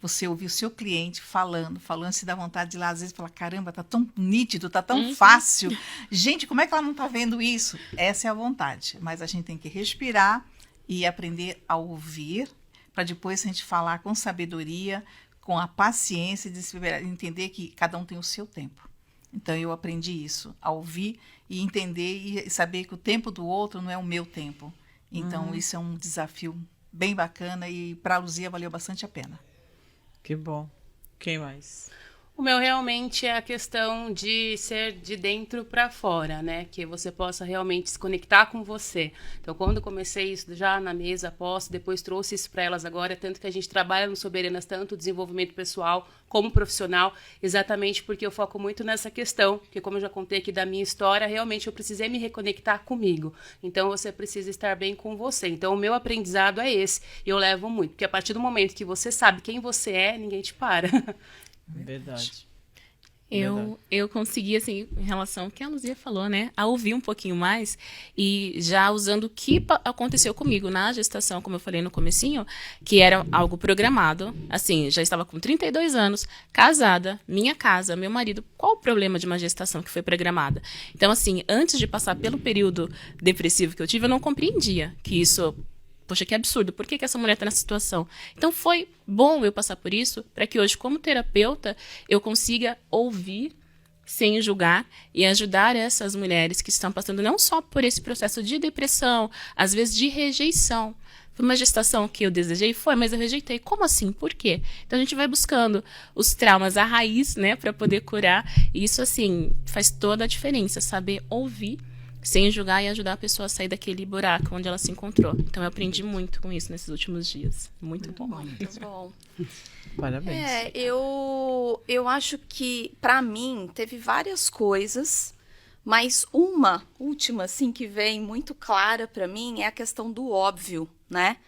você ouvir o seu cliente falando, se dá vontade de ir lá, às vezes falar, caramba, tá tão nítido, tá tão fácil. Gente, como é que ela não tá vendo isso? Essa é a vontade. Mas a gente tem que respirar e aprender a ouvir, para depois a gente falar com sabedoria, com a paciência de entender que cada um tem o seu tempo. Então, eu aprendi isso, a ouvir e entender e saber que o tempo do outro não é o meu tempo. Então, isso é um desafio bem bacana e para a Luzia valeu bastante a pena. Que bom. Quem mais? O meu realmente é a questão de ser de dentro para fora, né? Que você possa realmente se conectar com você. Então, quando eu comecei isso já na mesa, depois trouxe isso para elas agora, tanto que a gente trabalha no Soberanas, tanto desenvolvimento pessoal como profissional, exatamente porque eu foco muito nessa questão, porque como eu já contei aqui da minha história, realmente eu precisei me reconectar comigo. Então, você precisa estar bem com você. Então, o meu aprendizado é esse. Eu levo muito, porque a partir do momento que você sabe quem você é, ninguém te para. Verdade. Eu consegui, assim, em relação ao que a Luzia falou, né, a ouvir um pouquinho mais e já usando o que aconteceu comigo na gestação, como eu falei no comecinho, que era algo programado, assim, já estava com 32 anos, casada, minha casa, meu marido, qual o problema de uma gestação que foi programada? Então, assim, antes de passar pelo período depressivo que eu tive, eu não compreendia que isso... Poxa, que absurdo, por que essa mulher está nessa situação? Então, foi bom eu passar por isso, para que hoje, como terapeuta, eu consiga ouvir sem julgar e ajudar essas mulheres que estão passando não só por esse processo de depressão, às vezes de rejeição. Foi uma gestação que eu desejei? Foi, mas eu rejeitei. Como assim? Por quê? Então, a gente vai buscando os traumas, a raiz, né, para poder curar. E isso, assim, faz toda a diferença, saber ouvir sem julgar e ajudar a pessoa a sair daquele buraco onde ela se encontrou. Então, eu aprendi muito com isso nesses últimos dias. Muito bom. Muito bom. Parabéns. Eu acho que, para mim, teve várias coisas, mas uma última, assim, que vem muito clara para mim é a questão do óbvio, né?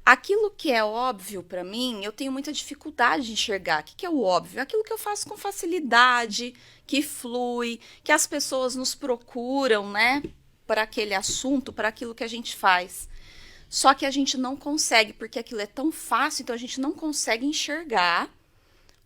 Aquilo que é óbvio para mim, eu tenho muita dificuldade de enxergar. O que é o óbvio? Aquilo que eu faço com facilidade, que flui, que as pessoas nos procuram, né? Para aquele assunto, para aquilo que a gente faz. Só que a gente não consegue, porque aquilo é tão fácil, então a gente não consegue enxergar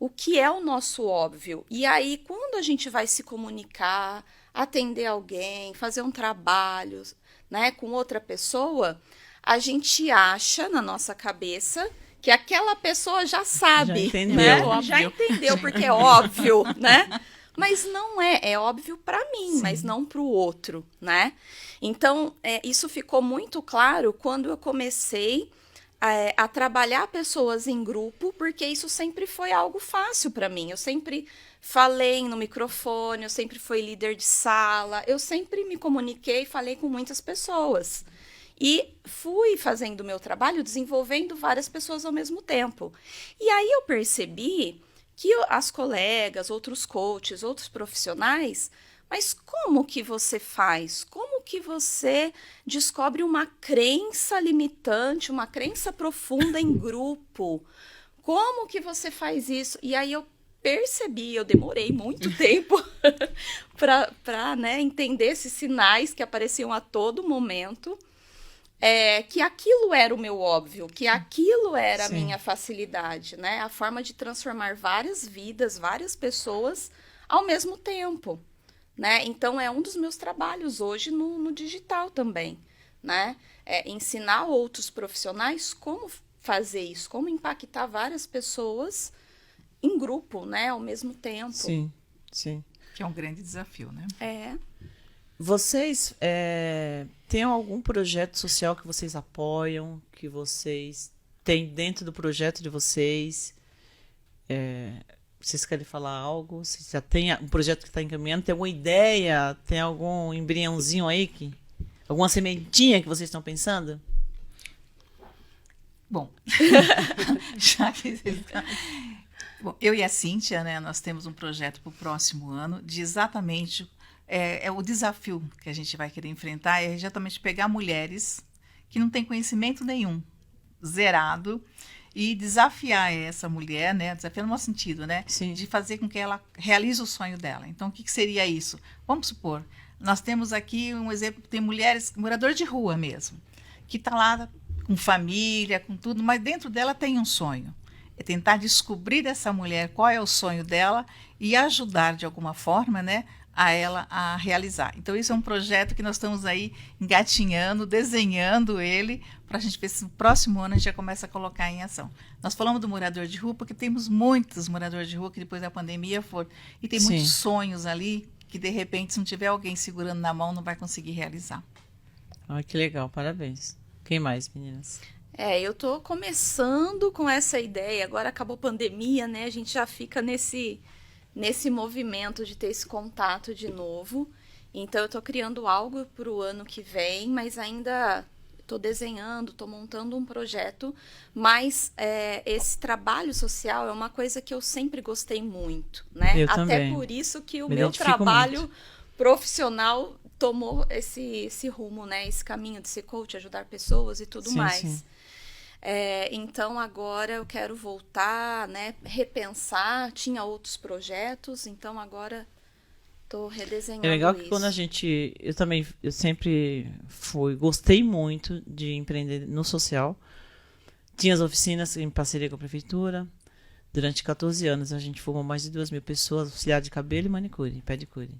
o que é o nosso óbvio. E aí, quando a gente vai se comunicar, atender alguém, fazer um trabalho, né, com outra pessoa, a gente acha na nossa cabeça que aquela pessoa já sabe, Já entendeu. né? Já entendeu, porque é óbvio, né? Mas não é óbvio para mim, mas não para o outro, né? Então, isso ficou muito claro quando eu comecei a trabalhar pessoas em grupo, porque isso sempre foi algo fácil para mim. Eu sempre falei no microfone, eu sempre fui líder de sala, eu sempre me comuniquei e falei com muitas pessoas. E fui fazendo o meu trabalho, desenvolvendo várias pessoas ao mesmo tempo. E aí eu percebi que as colegas, outros coaches, outros profissionais, mas como que você faz? Como que você descobre uma crença limitante, uma crença profunda em grupo? Como que você faz isso? E aí eu percebi, eu demorei muito tempo para né, entender esses sinais que apareciam a todo momento. Que aquilo era o meu óbvio, que aquilo era a minha facilidade, né? A forma de transformar várias vidas, várias pessoas ao mesmo tempo, né? Então, é um dos meus trabalhos hoje no digital também, né? É ensinar outros profissionais como fazer isso, como impactar várias pessoas em grupo, né? Ao mesmo tempo. Sim, sim. Que é um grande desafio, né? Vocês têm algum projeto social que vocês apoiam, que vocês têm dentro do projeto de vocês? Vocês querem falar algo? Vocês já tem um projeto que está encaminhando? Tem alguma ideia? Tem algum embriãozinho aí? Alguma sementinha que vocês estão pensando? Bom, já que vocês estão... Bom, eu e a Cíntia, né, nós temos um projeto para o próximo ano de exatamente o desafio que a gente vai querer enfrentar é exatamente pegar mulheres que não têm conhecimento nenhum, zerado, e desafiar essa mulher, né, desafiar no mau sentido, né, Sim. de fazer com que ela realize o sonho dela. Então, o que seria isso? Vamos supor, nós temos aqui um exemplo, tem mulheres, morador de rua mesmo, que está lá com família, com tudo, mas dentro dela tem um sonho. É tentar descobrir essa mulher qual é o sonho dela e ajudar de alguma forma, né, a ela a realizar. Então, isso é um projeto que nós estamos aí engatinhando, desenhando ele, para a gente ver se no próximo ano a gente já começa a colocar em ação. Nós falamos do morador de rua porque temos muitos moradores de rua que depois da pandemia foram, e tem muitos sonhos ali que, de repente, se não tiver alguém segurando na mão, não vai conseguir realizar. Ah, que legal, parabéns. Quem mais, meninas? Eu tô começando com essa ideia, agora acabou a pandemia, né? A gente já fica nesse movimento de ter esse contato de novo. Então, eu tô criando algo para o ano que vem, mas ainda tô desenhando, tô montando um projeto. Mas esse trabalho social é uma coisa que eu sempre gostei muito, né? Eu Até também. por isso que o Me meu identifico trabalho muito. profissional tomou esse rumo, né? Esse caminho de ser coach, ajudar pessoas e tudo Sim, mais. sim. Então, agora eu quero voltar, né? Repensar. Tinha outros projetos, então agora estou redesenhando É legal que isso. quando eu sempre gostei muito de empreender no social. Tinha as oficinas em parceria com a prefeitura. Durante 14 anos a gente formou mais de 2.000 pessoas, auxiliar de cabelo e manicure, pedicure.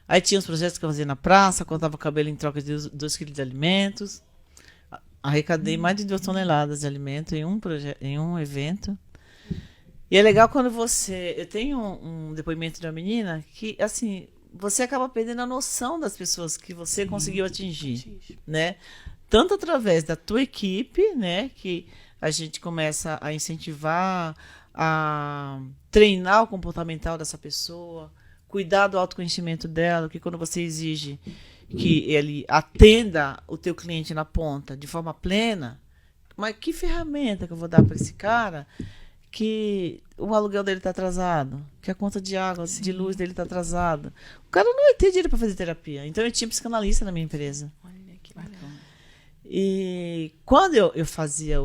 Aí tinha os projetos que eu fazia na praça, cortava cabelo em troca de 2 quilos de alimentos. Arrecadei mais de 2 toneladas de alimento em um evento. E é legal quando eu tenho um depoimento de uma menina que, assim, você acaba perdendo a noção das pessoas que você conseguiu atingir, né? Tanto através da tua equipe, né? Que a gente começa a incentivar, a treinar o comportamental dessa pessoa, cuidar do autoconhecimento dela, que quando você exige que ele atenda o teu cliente na ponta de forma plena, mas que ferramenta que eu vou dar para esse cara que o aluguel dele está atrasado, que a conta de água, de luz dele está atrasada. O cara não vai ter dinheiro para fazer terapia. Então eu tinha psicanalista na minha empresa. Olha que legal. E quando eu fazia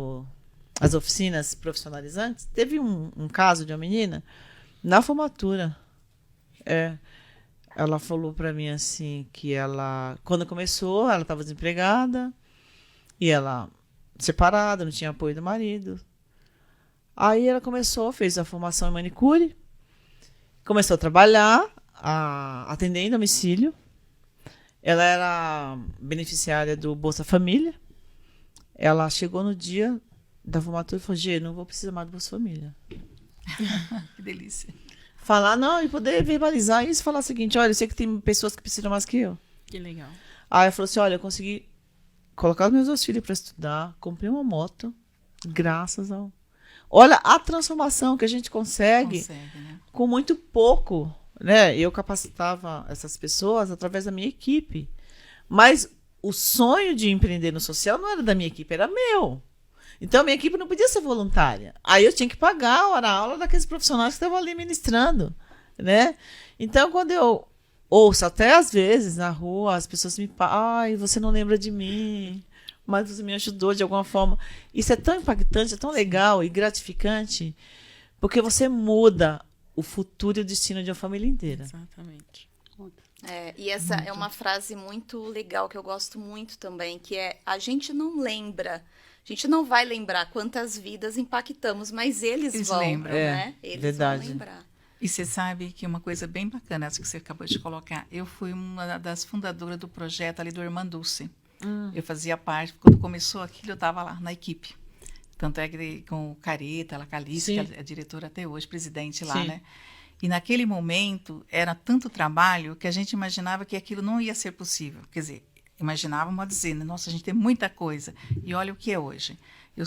as oficinas profissionalizantes, teve um caso de uma menina na formatura. Ela falou para mim assim que quando começou, ela estava desempregada e ela separada, não tinha apoio do marido. Aí ela fez a formação em manicure, começou a trabalhar, atender em domicílio. Ela era beneficiária do Bolsa Família. Ela chegou no dia da formatura e falou: Gê, não vou precisar mais do Bolsa Família. Que delícia. Falar, não, e poder verbalizar isso e falar o seguinte: olha, eu sei que tem pessoas que precisam mais que eu. Que legal. Aí ela falou assim: olha, eu consegui colocar os meus 2 filhos para estudar, comprei uma moto, graças ao... Olha a transformação que a gente consegue né? com muito pouco, né? Eu capacitava essas pessoas através da minha equipe. Mas o sonho de empreender no social não era da minha equipe, era meu. Então, a minha equipe não podia ser voluntária. Aí eu tinha que pagar a hora-aula daqueles profissionais que estavam ali ministrando, né? Então, quando eu ouço, até às vezes, na rua, as pessoas me falam: ai, você não lembra de mim, mas você me ajudou de alguma forma. Isso é tão impactante, é tão legal e gratificante, porque você muda o futuro e o destino de uma família inteira. Exatamente. E essa é uma frase muito legal que eu gosto muito também, que é: a gente não lembra, a gente não vai lembrar quantas vidas impactamos, mas eles vão, lembram. né? Eles verdade. vão lembrar. E você sabe que uma coisa bem bacana, essa que você acabou de colocar, eu fui uma das fundadoras do projeto ali do Irmã Dulce. Eu fazia parte, quando começou aquilo, eu estava lá na equipe. Tanto é que com o Careta, a Calice, que é diretora até hoje, presidente lá, né? E naquele momento, era tanto trabalho que a gente imaginava que aquilo não ia ser possível. Quer dizer, imaginávamos dizendo, nossa, a gente tem muita coisa. E olha o que é hoje.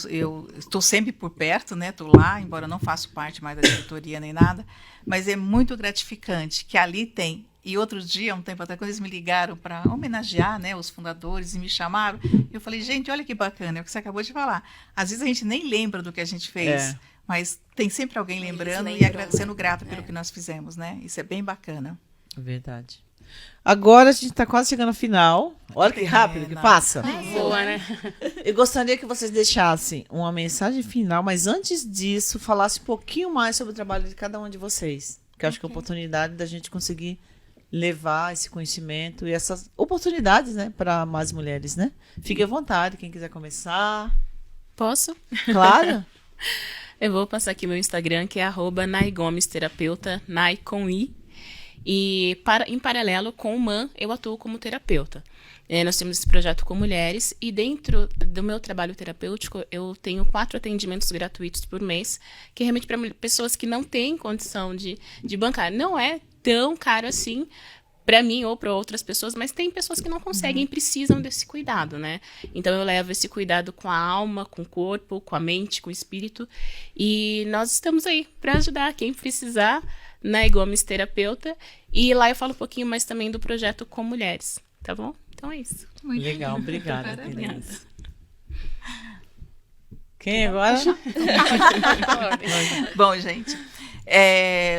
Eu estou sempre por perto, né? Estou lá, embora não faça parte mais da diretoria nem nada, mas é muito gratificante que ali tem. E outro dia, um tempo atrás, quando eles me ligaram para homenagear, né, os fundadores e me chamaram, eu falei, gente, olha que bacana, é o que você acabou de falar. Às vezes a gente nem lembra do que a gente fez, mas tem sempre alguém lembrando e sendo grata pelo que nós fizemos, né? Isso é bem bacana. Verdade. Agora a gente está quase chegando ao final. Olha que rápido que passa. Boa, né? Eu gostaria que vocês deixassem uma mensagem final, mas antes disso, falasse um pouquinho mais sobre o trabalho de cada um de vocês. Que eu acho que é a oportunidade da gente conseguir levar esse conhecimento e essas oportunidades, né, para mais mulheres, né? Fique à vontade, quem quiser começar. Posso? Claro. Eu vou passar aqui meu Instagram, que é @naigomesterapeuta, Nai com I. E em paralelo com o MAN, eu atuo como terapeuta. Nós temos esse projeto com mulheres e dentro do meu trabalho terapêutico eu tenho 4 atendimentos gratuitos por mês, que é realmente para pessoas que não têm condição de bancar. Não é tão caro assim para mim ou para outras pessoas, mas tem pessoas que não conseguem e precisam desse cuidado, né? Então eu levo esse cuidado com a alma, com o corpo, com a mente, com o espírito, e nós estamos aí para ajudar quem precisar, Nai Gomes Terapeuta, e lá eu falo um pouquinho mais também do projeto com mulheres, tá bom? Então é isso. Muito legal, obrigada. Quem agora? Bom, gente,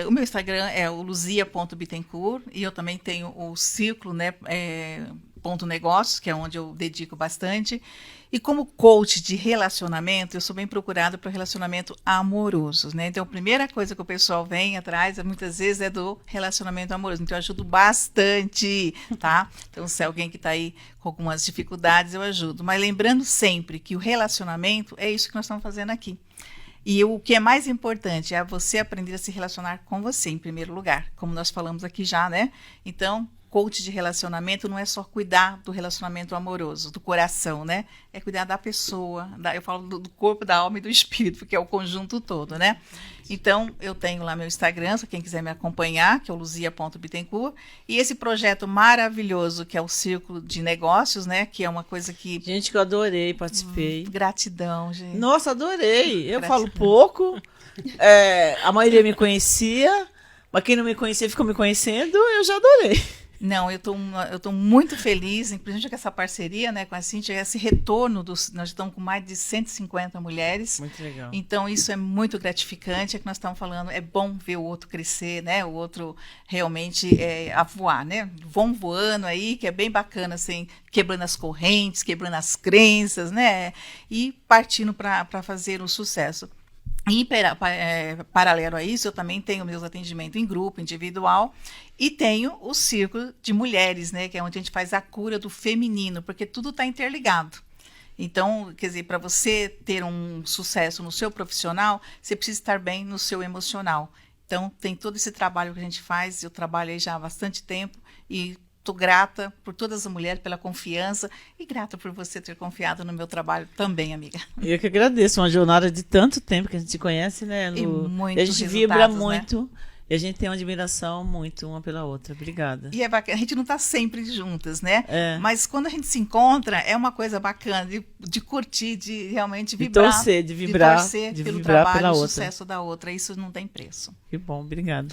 o meu Instagram é o luzia.bittencourt e eu também tenho o Círculo, né, Ponto Negócios, que é onde eu dedico bastante. E como coach de relacionamento, eu sou bem procurada para o relacionamento amoroso, né? Então, a primeira coisa que o pessoal vem atrás, muitas vezes, é do relacionamento amoroso. Então, eu ajudo bastante, tá? Então, se é alguém que está aí com algumas dificuldades, eu ajudo. Mas lembrando sempre que o relacionamento é isso que nós estamos fazendo aqui. E o que é mais importante é você aprender a se relacionar com você, em primeiro lugar, como nós falamos aqui já, né? Então, coach de relacionamento não é só cuidar do relacionamento amoroso, do coração, né? É cuidar da pessoa, eu falo do corpo, da alma e do espírito, porque é o conjunto todo, né? Então, eu tenho lá meu Instagram, se quem quiser me acompanhar, que é o luzia.bittencourt, e esse projeto maravilhoso, que é o Círculo de Negócios, né? Que é uma coisa que... Gente, que eu adorei, participei. Gratidão, gente. Nossa, adorei. Eu Gratidão. falo pouco, a maioria me conhecia, mas quem não me conhecia ficou me conhecendo, eu já adorei. Não, eu tô muito feliz, principalmente com essa parceria, né, com a Cíntia, esse retorno nós estamos com mais de 150 mulheres. Muito legal. Então, isso é muito gratificante, é que nós estamos falando, é bom ver o outro crescer, né, o outro realmente a voar, né, vão voando aí, que é bem bacana, assim, quebrando as correntes, quebrando as crenças, né, e partindo para fazer um sucesso. E paralelo a isso, eu também tenho meus atendimentos em grupo, individual, e tenho o Círculo de Mulheres, né, que é onde a gente faz a cura do feminino, porque tudo está interligado. Então, quer dizer, para você ter um sucesso no seu profissional, você precisa estar bem no seu emocional. Então, tem todo esse trabalho que a gente faz, eu trabalho aí já há bastante tempo, e estou grata por todas as mulheres, pela confiança, e grata por você ter confiado no meu trabalho também, amiga. Eu que agradeço, uma jornada de tanto tempo que a gente se conhece, né, Lu? E muito a gente vibra muito, né? E a gente tem uma admiração muito uma pela outra. Obrigada. E é bacana, a gente não está sempre juntas, né? É. Mas quando a gente se encontra, é uma coisa bacana de curtir, de realmente vibrar. De vibrar, torcer de pelo vibrar trabalho, pela o outra. sucesso da outra. Isso não tem preço. Que bom, obrigada.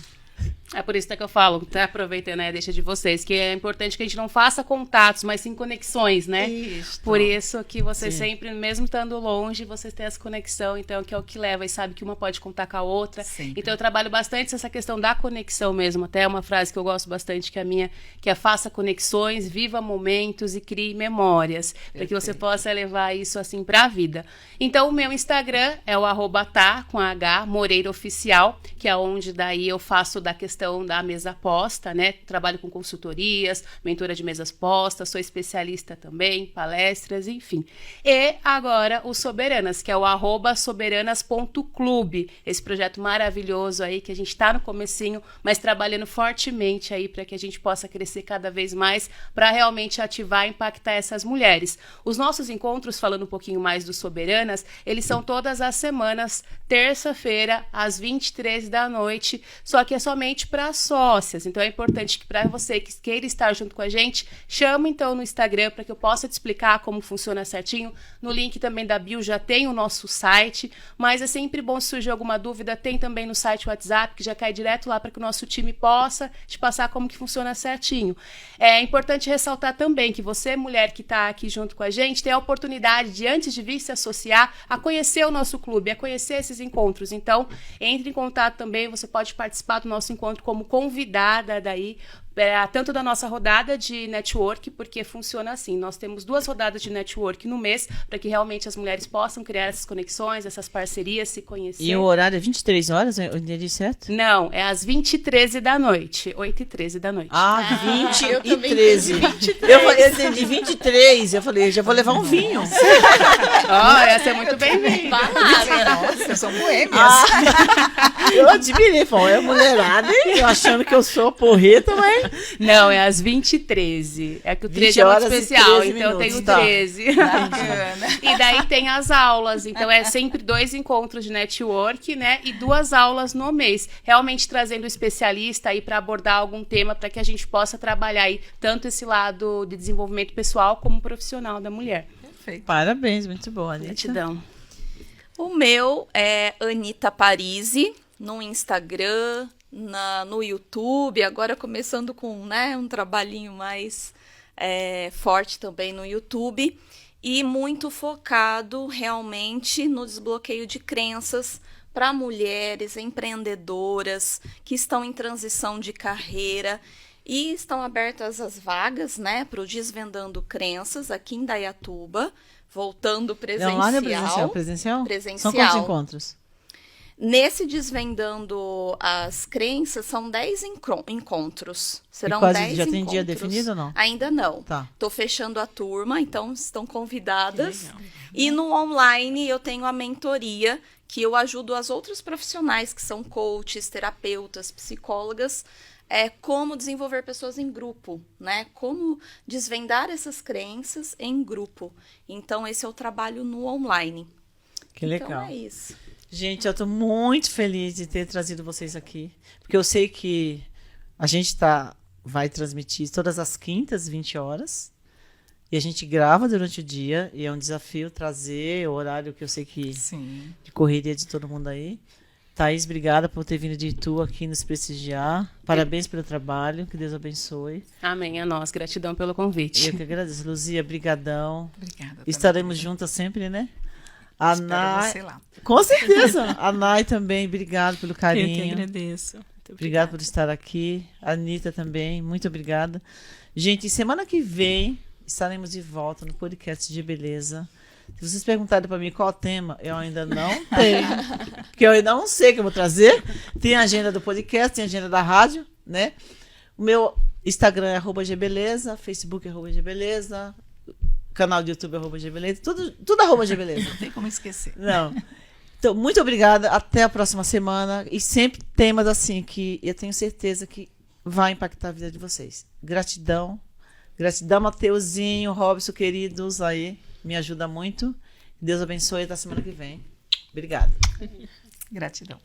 É por isso que eu falo, até aproveitando a deixa de vocês, que é importante que a gente não faça contatos, mas sim conexões, né? Isso. Por isso que vocês Sim. sempre, mesmo estando longe, vocês têm essa conexão, então, que é o que leva, e sabe que uma pode contar com a outra. Sempre. Então, eu trabalho bastante essa questão da conexão mesmo, até uma frase que eu gosto bastante, que é a minha, que é faça conexões, viva momentos e crie memórias, para que você possa levar isso, assim, para a vida. Então, o meu Instagram é o @tá, com H, Moreira Oficial, que é onde daí eu faço da questão questão da mesa posta, né? Trabalho com consultorias, mentora de mesas postas, sou especialista também, palestras, enfim. E agora o Soberanas, que é o @soberanas.clube, esse projeto maravilhoso aí que a gente está no comecinho, mas trabalhando fortemente aí para que a gente possa crescer cada vez mais, para realmente ativar e impactar essas mulheres. Os nossos encontros, falando um pouquinho mais do Soberanas, eles são todas as semanas, terça-feira, às 23 da noite, só que é somente para sócias. Então é importante que para você que queira estar junto com a gente, chama então no Instagram para que eu possa te explicar como funciona certinho. No link também da bio já tem o nosso site, mas é sempre bom, se surgir alguma dúvida, tem também no site WhatsApp, que já cai direto lá para que o nosso time possa te passar como que funciona certinho. É importante ressaltar também que você, mulher que está aqui junto com a gente, tem a oportunidade de, antes de vir se associar, a conhecer o nosso clube, a conhecer esses encontros. Então, entre em contato também, você pode participar do nosso encontro como convidada daí, tanto da nossa rodada de network, porque funciona assim, nós temos 2 rodadas de network no mês, para que realmente as mulheres possam criar essas conexões, essas parcerias, se conhecer. E o horário é 23 horas, eu entendi certo? Não, é às 20h13 da noite, 8h13 da noite. Ah, 20 eu e também 13. entendi 23. Eu entendi 23, eu falei, já vou levar um vinho. Ó, essa é muito bem-vinda. Nossa, são boêmias. Eu admirei, falei, é mulherada, hein? Eu achando que eu sou porreta, mas... Não, é às 20h13. É que o 13 20 é muito horas e especial, 13 então eu tenho minutos, tá. 13. Bacana. E daí tem as aulas, então é sempre 2 encontros de network, né? E 2 aulas no mês. Realmente trazendo o especialista aí para abordar algum tema para que a gente possa trabalhar aí tanto esse lado de desenvolvimento pessoal como profissional da mulher. Perfeito. Parabéns, muito bom, Anitta. Gratidão. O meu é Anitta Parisi, no Instagram, no YouTube, agora começando com, né, um trabalhinho mais forte também no YouTube, e muito focado realmente no desbloqueio de crenças para mulheres empreendedoras que estão em transição de carreira. E estão abertas as vagas, né, para o Desvendando Crenças, aqui em Dayatuba, voltando presencial. Não, lá não é presencial, presencial? Presencial. São quantos encontros? Nesse Desvendando as Crenças, são 10 encontros. Serão E quase 10 já tem encontros. dia definido ou não? Ainda não. Tá. Estou fechando a turma, então estão convidadas. legal. E no online eu tenho a mentoria, que eu ajudo as outras profissionais que são coaches, terapeutas, psicólogas, como desenvolver pessoas em grupo, né? Como desvendar essas crenças em grupo. Então, esse é o trabalho no online. Que legal. Então, é isso. Gente, eu estou muito feliz de ter trazido vocês aqui, porque eu sei que a gente vai transmitir todas as quintas, 20 horas, e a gente grava durante o dia, e é um desafio trazer o horário que eu sei que Sim. de correria de todo mundo aí. Thaís, obrigada por ter vindo de Itu aqui nos prestigiar. Parabéns pelo trabalho, que Deus abençoe. Amém, a nós. Gratidão pelo convite. Eu que agradeço. Luzia, brigadão. Obrigada. Estaremos juntas sempre, né? A Espero Nai, você lá. com certeza. A Nai também, obrigado pelo Eu que carinho. agradeço. Muito Obrigado por estar aqui. A Anitta também, muito obrigada. Gente, semana que vem estaremos de volta no podcast de beleza. Se vocês perguntarem para mim qual o tema, eu ainda não tenho. Porque eu ainda não sei o que eu vou trazer. Tem a agenda do podcast, tem a agenda da rádio, né? O meu Instagram é @gbeleza, Facebook é @gbeleza, canal do YouTube é @gbeleza, tudo @gbeleza. Não tem como esquecer. Não. Então, muito obrigada. Até a próxima semana. E sempre temas assim que eu tenho certeza que vai impactar a vida de vocês. Gratidão. Gratidão, Mateuzinho, Robson, queridos aí. Me ajuda muito. Deus abençoe. Até a semana que vem. Obrigada. Gratidão.